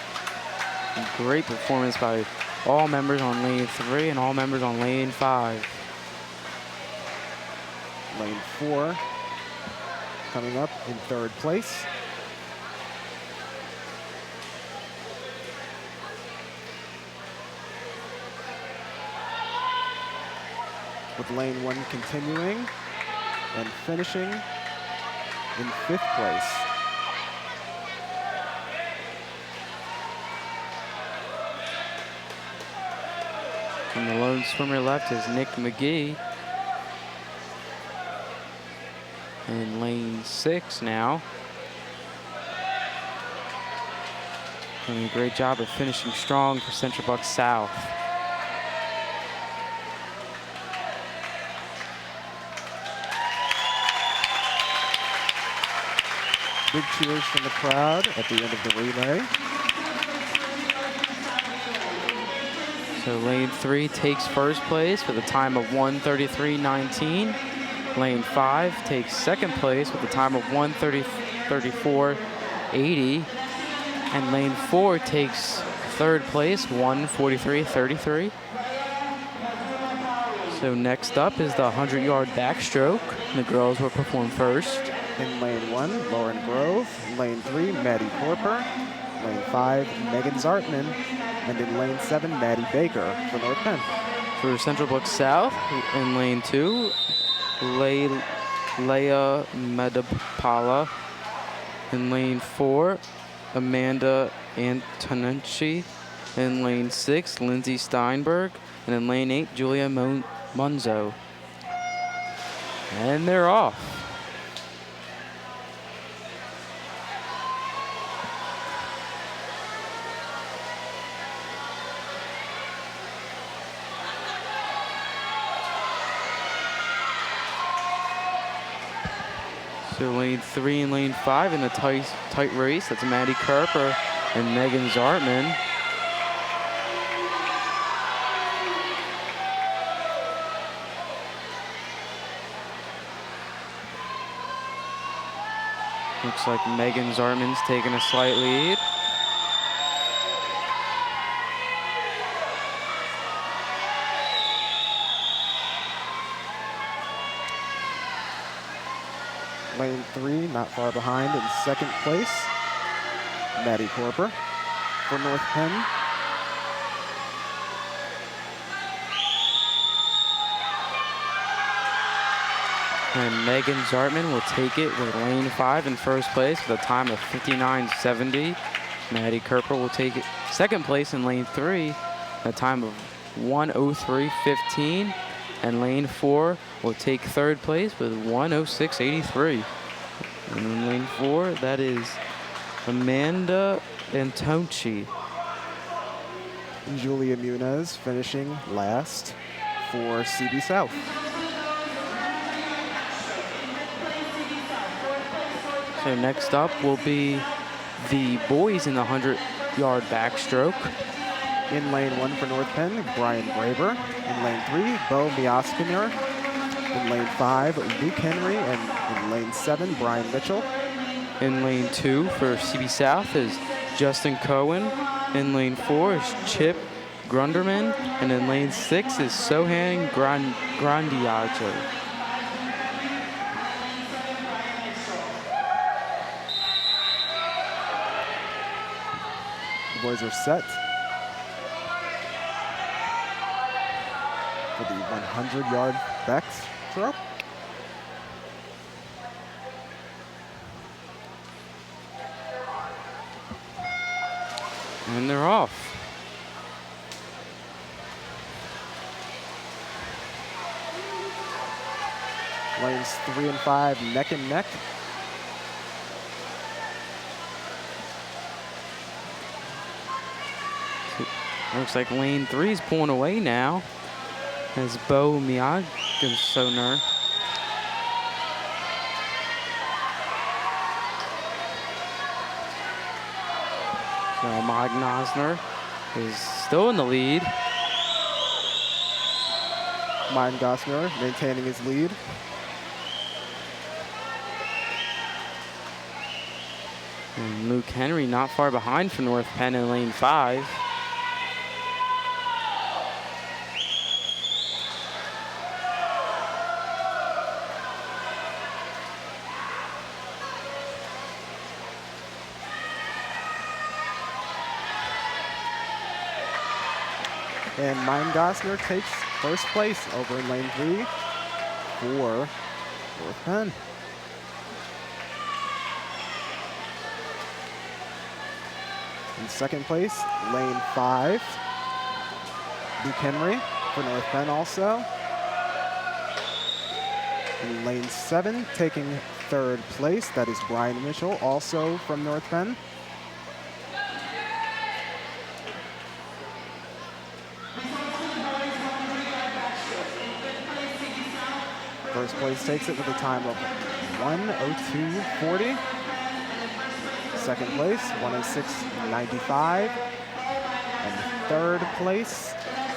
A great performance by all members on lane 3 and all members on lane 5. Lane 4 coming up in 3rd place. With lane 1 continuing and finishing in 5th place. And the lone swimmer left is Nick McGee in lane 6 now. Doing a great job of finishing strong for Central Bucks South. Big cheers from the crowd at the end of the relay. So lane 3 takes first place with a time of 1:33.19. Lane 5 takes second place with a time of 1:34.80. And lane 4 takes third place, 1:43.33. So next up is the 100-yard backstroke. The girls will perform first. In lane 1, Lauren Grove. Lane 3, Maddie Corper. Lane 5, Megan Zartman. And in lane 7, Maddie Baker for North Penn. For Central Bucks South, in lane 2, Leia Medapala. In lane 4, Amanda Antonucci. In lane 6, Lindsay Steinberg. And in lane 8, Julia Munzo. And they're off. So lane 3 and lane 5 in a tight race. That's Maddie Kerper and Megan Zartman. Looks like Megan Zartman's taking a slight lead. Lane 3, not far behind in second place. Maddie Corper for North Penn. And Megan Zartman will take it with lane 5 in first place with a time of 59.70. Maddie Kerper will take it second place in lane 3, a time of 1:03.15. And lane 4 will take third place with 1:06.83. And in lane 4, that is Amanda Antonci. And Julia Muniz finishing last for CB South. So next up will be the boys in the 100-yard backstroke. In lane 1 for North Penn, Brian Graber. In lane 3, Bo Miaskiner. In lane 5, Luke Henry. And in lane 7, Brian Mitchell. In lane 2 for CB South is Justin Cohen. In lane 4 is Chip Grunderman. And in lane 6 is Sohan Grandiato. The boys are set for the 100-yard backstroke. And they're off. Lanes 3 and 5 neck and neck. Looks like lane 3 is pulling away now as Bo Miagosoner. So Magnosner is still in the lead. Mine Gosner maintaining his lead. And Luke Henry not far behind for North Penn in lane 5. And Mine Gosner takes first place over in lane 3 for North Penn. In second place, lane 5, Luke Henry for North Penn also. In lane 7, taking third place, that is Brian Mitchell, also from North Penn. First place takes it with a time of 1:02.40. Second place, 1:06.95. And third place,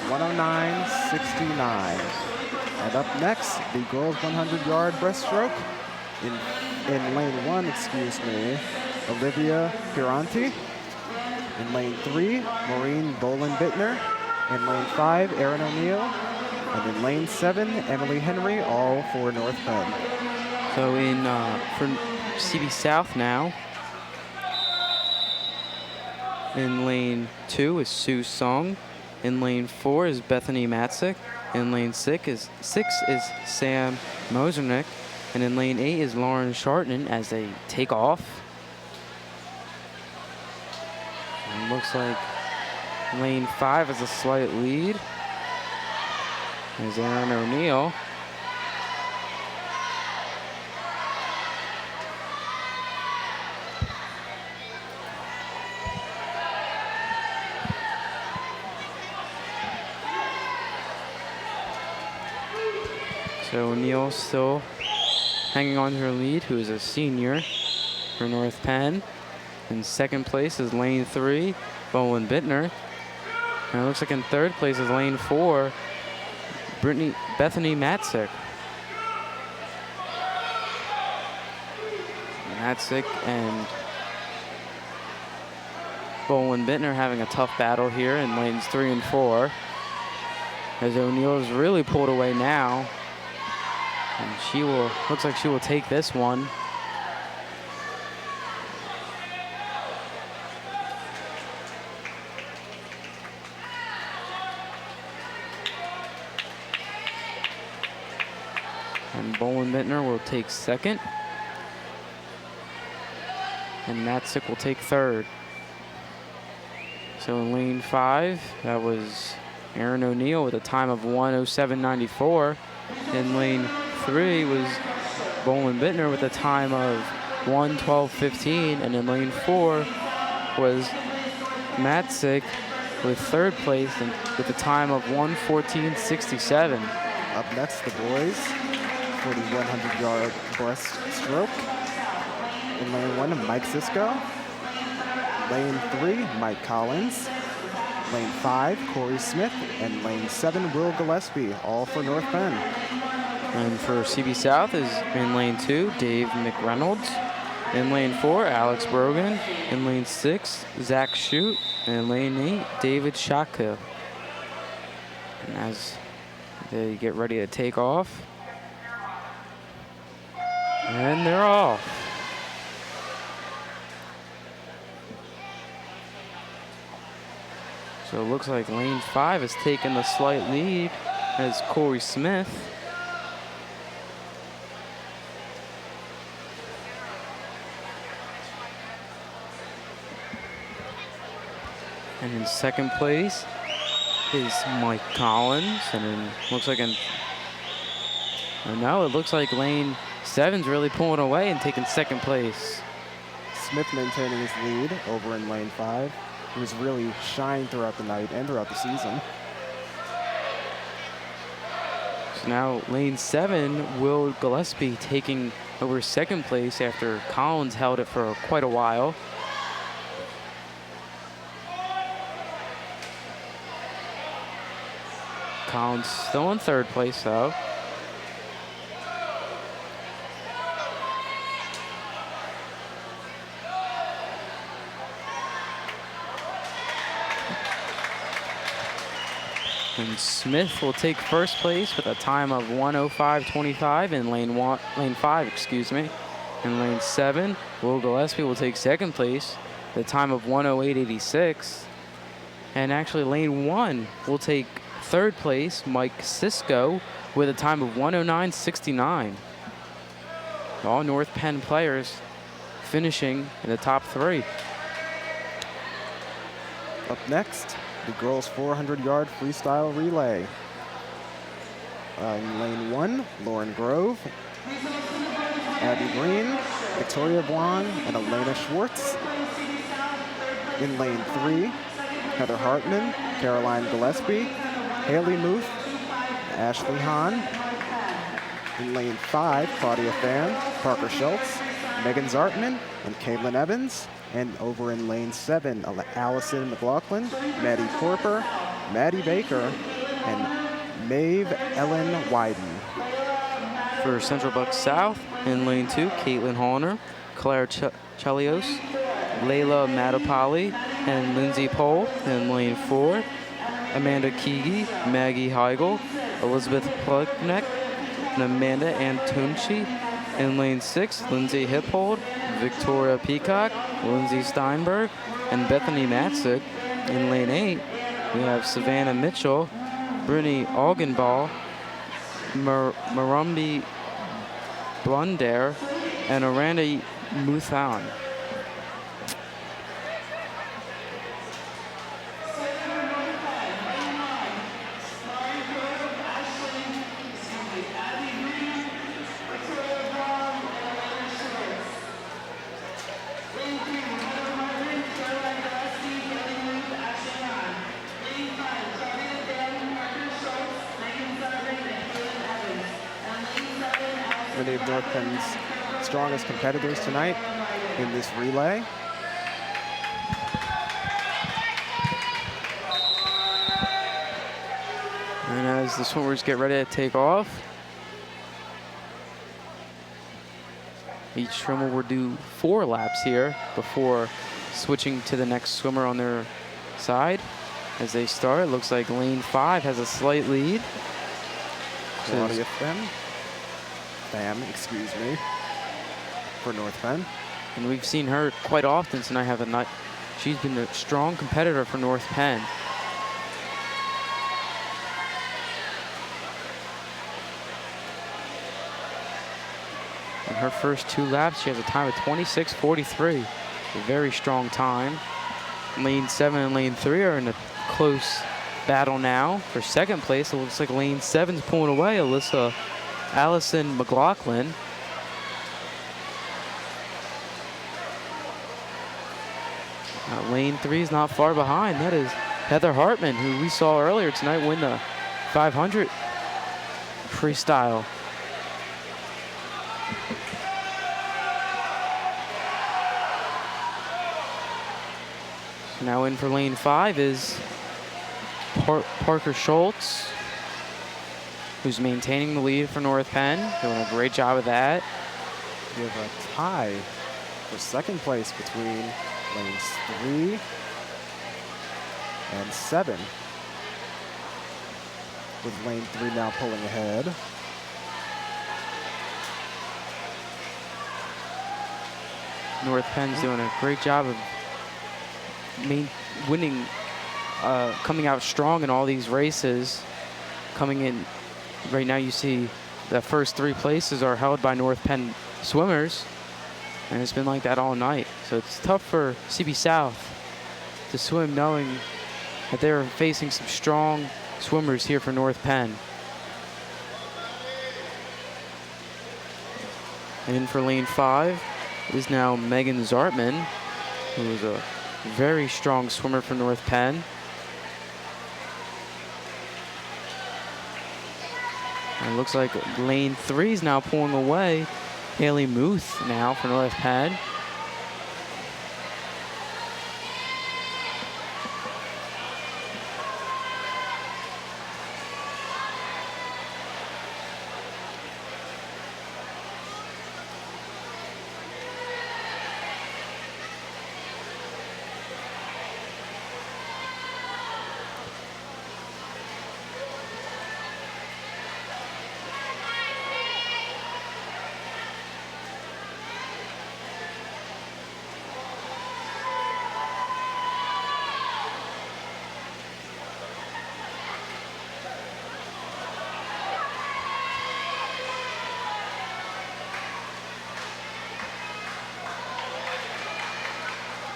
1:09.69. And up next, the girls 100-yard breaststroke. In lane 1, Olivia Piranti. In lane 3, Maureen Dolan-Bittner. In lane 5, Erin O'Neill. And in lane 7, Emily Henry, all for North Penn. So in for CB South now, in lane 2 is Sue Song. In lane 4 is Bethany Matzik. In lane 6 is Sam Mosernick. And in lane 8 is Lauren Shartnan as they take off. And looks like lane 5 has a slight lead. There's Erin O'Neill. So O'Neill still hanging on to her lead, who is a senior for North Penn. In second place is lane 3, Bowen Bittner. And it looks like in third place is lane 4, Bethany Matzik. Matzik and Bowen Bittner having a tough battle here in lanes 3 and 4. As O'Neill's really pulled away now. And she will, looks like she will take this one. And Bowen Bittner will take second. And Matzik will take third. So in lane 5, that was Erin O'Neill with a time of 1:07.94. In lane 3 was Bowen Bittner with a time of 1:12.15. And in lane 4 was Matzik with third place and with a time of 1:14.67. Up next, the boys for the 100-yard breaststroke. In lane 1, Mike Sisko. Lane 3, Mike Collins. Lane 5, Corey Smith. And lane 7, Will Gillespie, all for North Penn. And for CB South is in lane 2, Dave McReynolds. In lane 4, Alex Brogan. In lane 6, Zach Shute. And in lane 8, David Shaka. And as they get ready to take off, and they're off. So it looks like lane 5 has taken the slight lead as Corey Smith. And in second place is Mike Collins. And then looks like and now it looks like lane 7's really pulling away and taking second place. Smith maintaining his lead over in lane 5. He was really shined throughout the night and throughout the season. So now lane 7, Will Gillespie taking over second place after Collins held it for quite a while. Collins still in third place though. And Smith will take first place with a time of 1:05.25 in lane 5, excuse me. In lane 7, Will Gillespie will take second place, the time of 1:08.86. And actually lane 1 will take third place, Mike Sisko, with a time of 1:09.69. All North Penn players finishing in the top 3. Up next, the girls' 400-yard freestyle relay. In lane 1, Lauren Grove, Abby Green, Victoria Buon, and Elena Schwartz. In lane 3, Heather Hartman, Caroline Gillespie, Haley Muth, Ashley Hahn. In lane 5, Claudia Fan, Parker Schultz, Megan Zartman, and Caitlin Evans. And over in lane 7, Allison McLaughlin, Maddie Corper, Maddie Baker, and Maeve Ellen Wyden. For Central Bucks South, in lane 2, Caitlin Horner, Claire Chelios, Layla Matapali, and Lindsay Pohl. In lane 4, Amanda Keegi, Maggie Heigl, Elizabeth Plugneck, and Amanda Antonci. In lane 6, Lindsay Hippold, Victoria Peacock, Lindsay Steinberg, and Bethany Matzik. In lane 8, we have Savannah Mitchell, Brittany Augenball, Marumbi Blunder, and Aranda Muthan. many of North Penn's strongest competitors tonight in this relay. And as the swimmers get ready to take off, each swimmer will do 4 laps here before switching to the next swimmer on their side. As they start, it looks like lane 5 has a slight lead. Claudia Pham, excuse me, for North Penn. And we've seen her quite often tonight have a night. She's been a strong competitor for North Penn. In her first 2 laps, she has a time of 26:43. A very strong time. Lane 7 and lane 3 are in a close battle now for second place. It looks like lane 7's pulling away. Allison McLaughlin. Lane 3 is not far behind. That is Heather Hartman, who we saw earlier tonight win the 500 freestyle. Now in for lane 5 is Parker Schultz, who's maintaining the lead for North Penn, doing a great job of that. We have a tie for second place between lanes 3 and 7, with lane 3 now pulling ahead. North Penn's doing a great job of winning, coming out strong in all these races. Coming in right now, you see the first 3 places are held by North Penn swimmers, and it's been like that all night. So it's tough for CB South to swim knowing that they're facing some strong swimmers here for North Penn. And in for lane 5 is now Megan Zartman, who is a very strong swimmer for North Penn. And it looks like lane 3 is now pulling away. Haley Muth now for North Penn.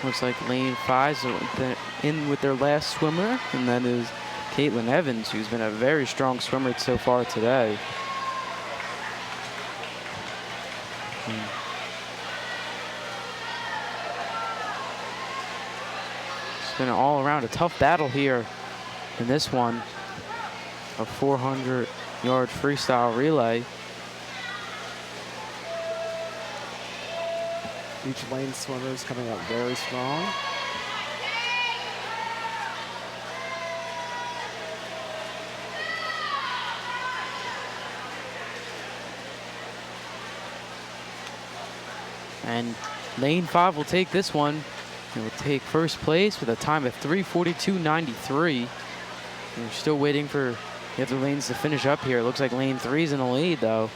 Looks like lane 5's in with their last swimmer, and that is Caitlin Evans, who's been a very strong swimmer so far today. It's been all around a tough battle here in this one, a 400-yard freestyle relay. Each lane swimmer is coming out very strong. And lane 5 will take this one. It will take first place with a time of 3:42.93. We're still waiting for the other lanes to finish up here. It looks like lane 3's in the lead, though.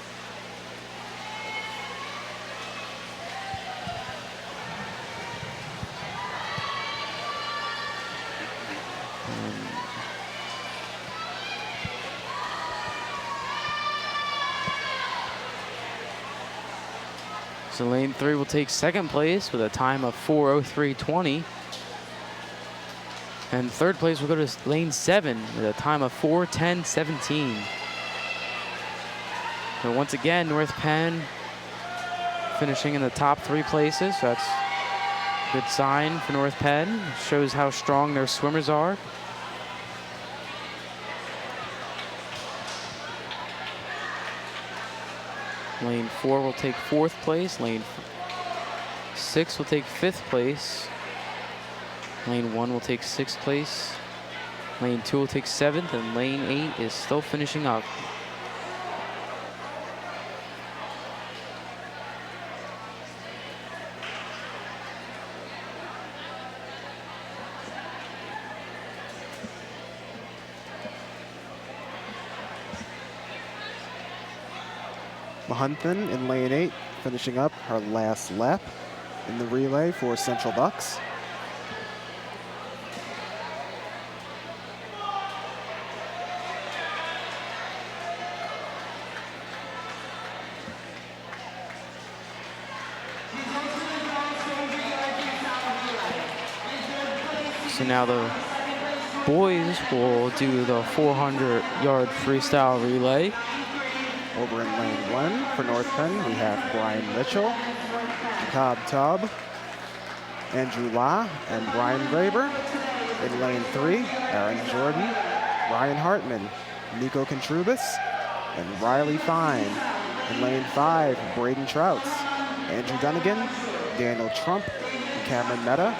So lane 3 will take second place with a time of 4:03.20. And third place will go to lane 7 with a time of 4:10.17. So once again, North Penn finishing in the top 3 places. That's a good sign for North Penn. Shows how strong their swimmers are. Lane 4 will take 4th place. Lane 6 will take 5th place. Lane 1 will take 6th place. Lane 2 will take 7th, and lane 8 is still finishing up. Mahunthon in lane 8, finishing up her last lap in the relay for Central Bucks. So now the boys will do the 400-yard freestyle relay. Over in lane 1 for North Penn, we have Brian Mitchell, Cobb Taub, Andrew La, and Brian Graber. In lane 3, Aaron Jordan, Ryan Hartman, Nico Contrubus, and Riley Fine. In lane 5, Braden Trouts, Andrew Dunnigan, Daniel Trump, and Cameron Meta.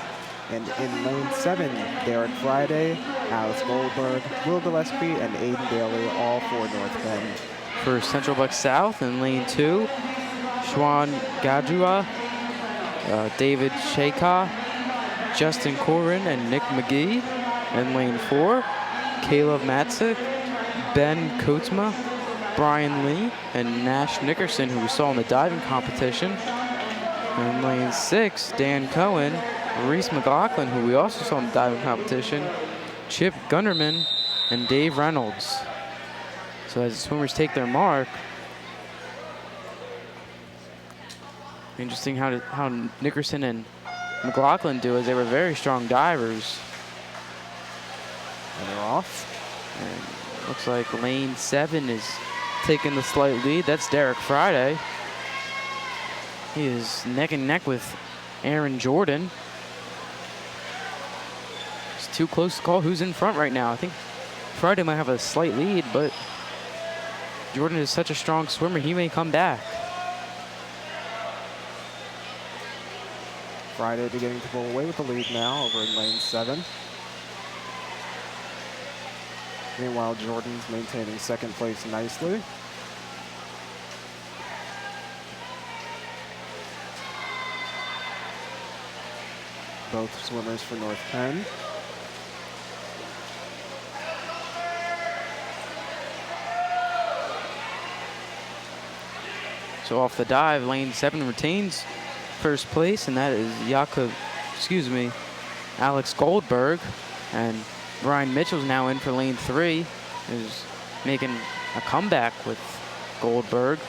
And in lane 7, Derek Friday, Alex Goldberg, Will Gillespie, and Aiden Bailey, all for North Penn. For Central Bucks South in lane 2, Schwan Gadjua, David Shaka, Justin Corin, and Nick McGee. In lane 4, Caleb Matzik, Ben Kotzma, Brian Lee, and Nash Nickerson, who we saw in the diving competition. In lane 6, Dan Cohen, Reese McLaughlin, who we also saw in the diving competition, Chip Gunderman, and Dave Reynolds. So as the swimmers take their mark, interesting how Nickerson and McLaughlin do, as they were very strong divers. And they're off. And looks like lane 7 is taking the slight lead. That's Derek Friday. He is neck and neck with Aaron Jordan. It's too close to call who's in front right now. I think Friday might have a slight lead, but Jordan is such a strong swimmer, he may come back. Friday beginning to pull away with the lead now over in lane 7. Meanwhile, Jordan's maintaining second place nicely. Both swimmers for North Penn. So off the dive, lane 7 retains first place, and that is Alex Goldberg. And Brian Mitchell's now in for lane 3, is making a comeback with Goldberg.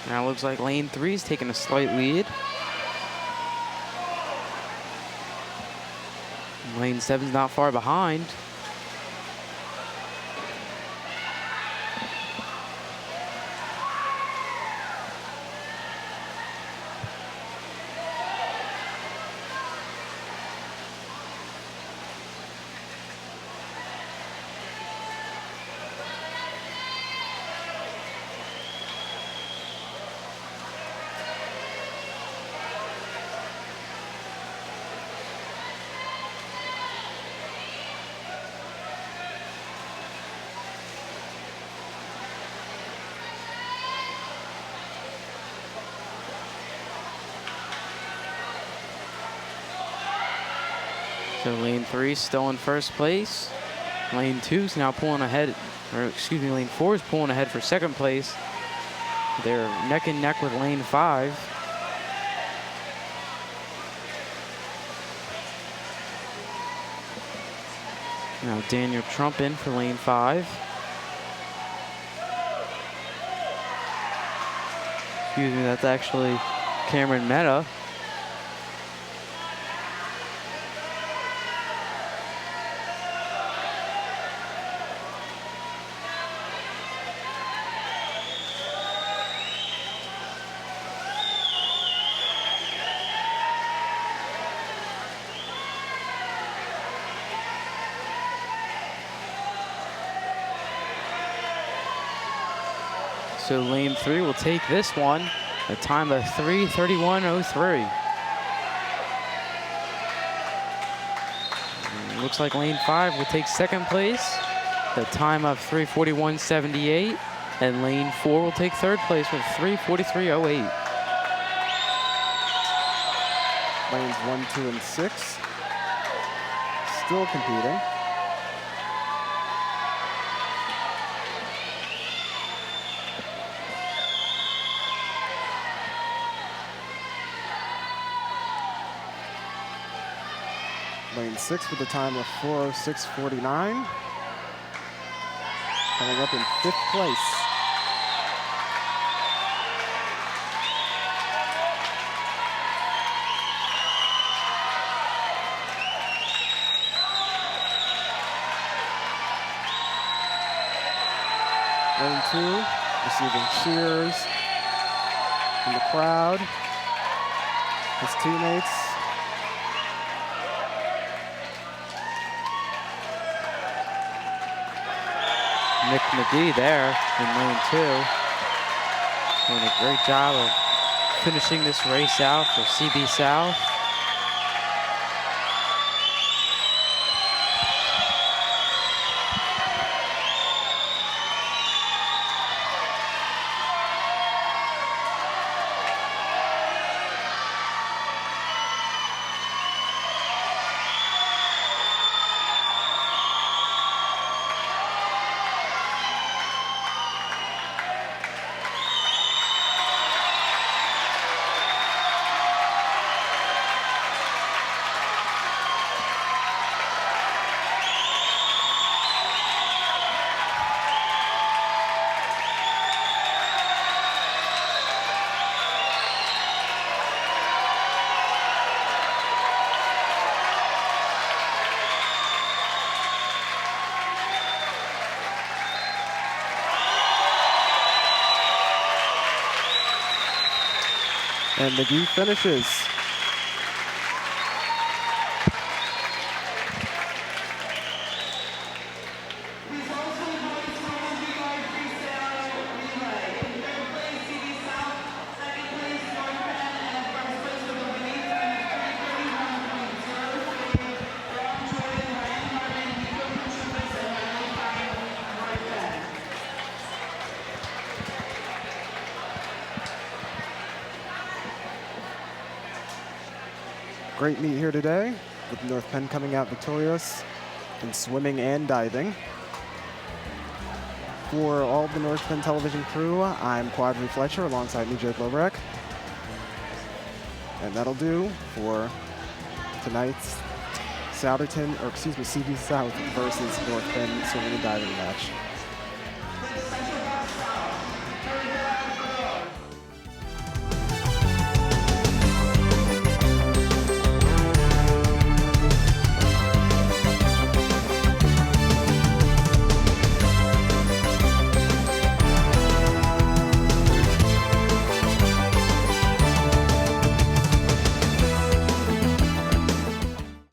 Now it looks like lane 3 is taking a slight lead. Lane 7's not far behind. So lane 3 still in first place. Lane 2's now pulling ahead, or excuse me, lane 4 is pulling ahead for second place. They're neck and neck with lane 5. Now Daniel Trump in for lane 5. Excuse me, that's actually Cameron Meta. So lane 3 will take this one, a time of 3:31.03. Looks like lane 5 will take second place, a time of 3:41.78, and lane 4 will take third place with 3:43.08. Lanes 1, 2, and 6 still competing. Lane 6 with a time of 4:06.49. Coming up in 5th place. Lane 2 receiving cheers from the crowd, his teammates. Nick McGee there in lane 2. Doing a great job of finishing this race out for CB South. And McGee finishes. Results for the boys 400-yard freestyle relay. In third place, CB South. Second place, North Penn. And first place with a winning time of 3:31.03. Rob Jordan, Ryan Harmon, Nico Contreras, and Riley Fine, North Penn. Great meet here today, with North Penn coming out victorious in swimming and diving. For all of the North Penn television crew, I'm Quadri Fletcher alongside me, Jake Lobrek. And that'll do for tonight's CB South versus North Penn swimming and diving match.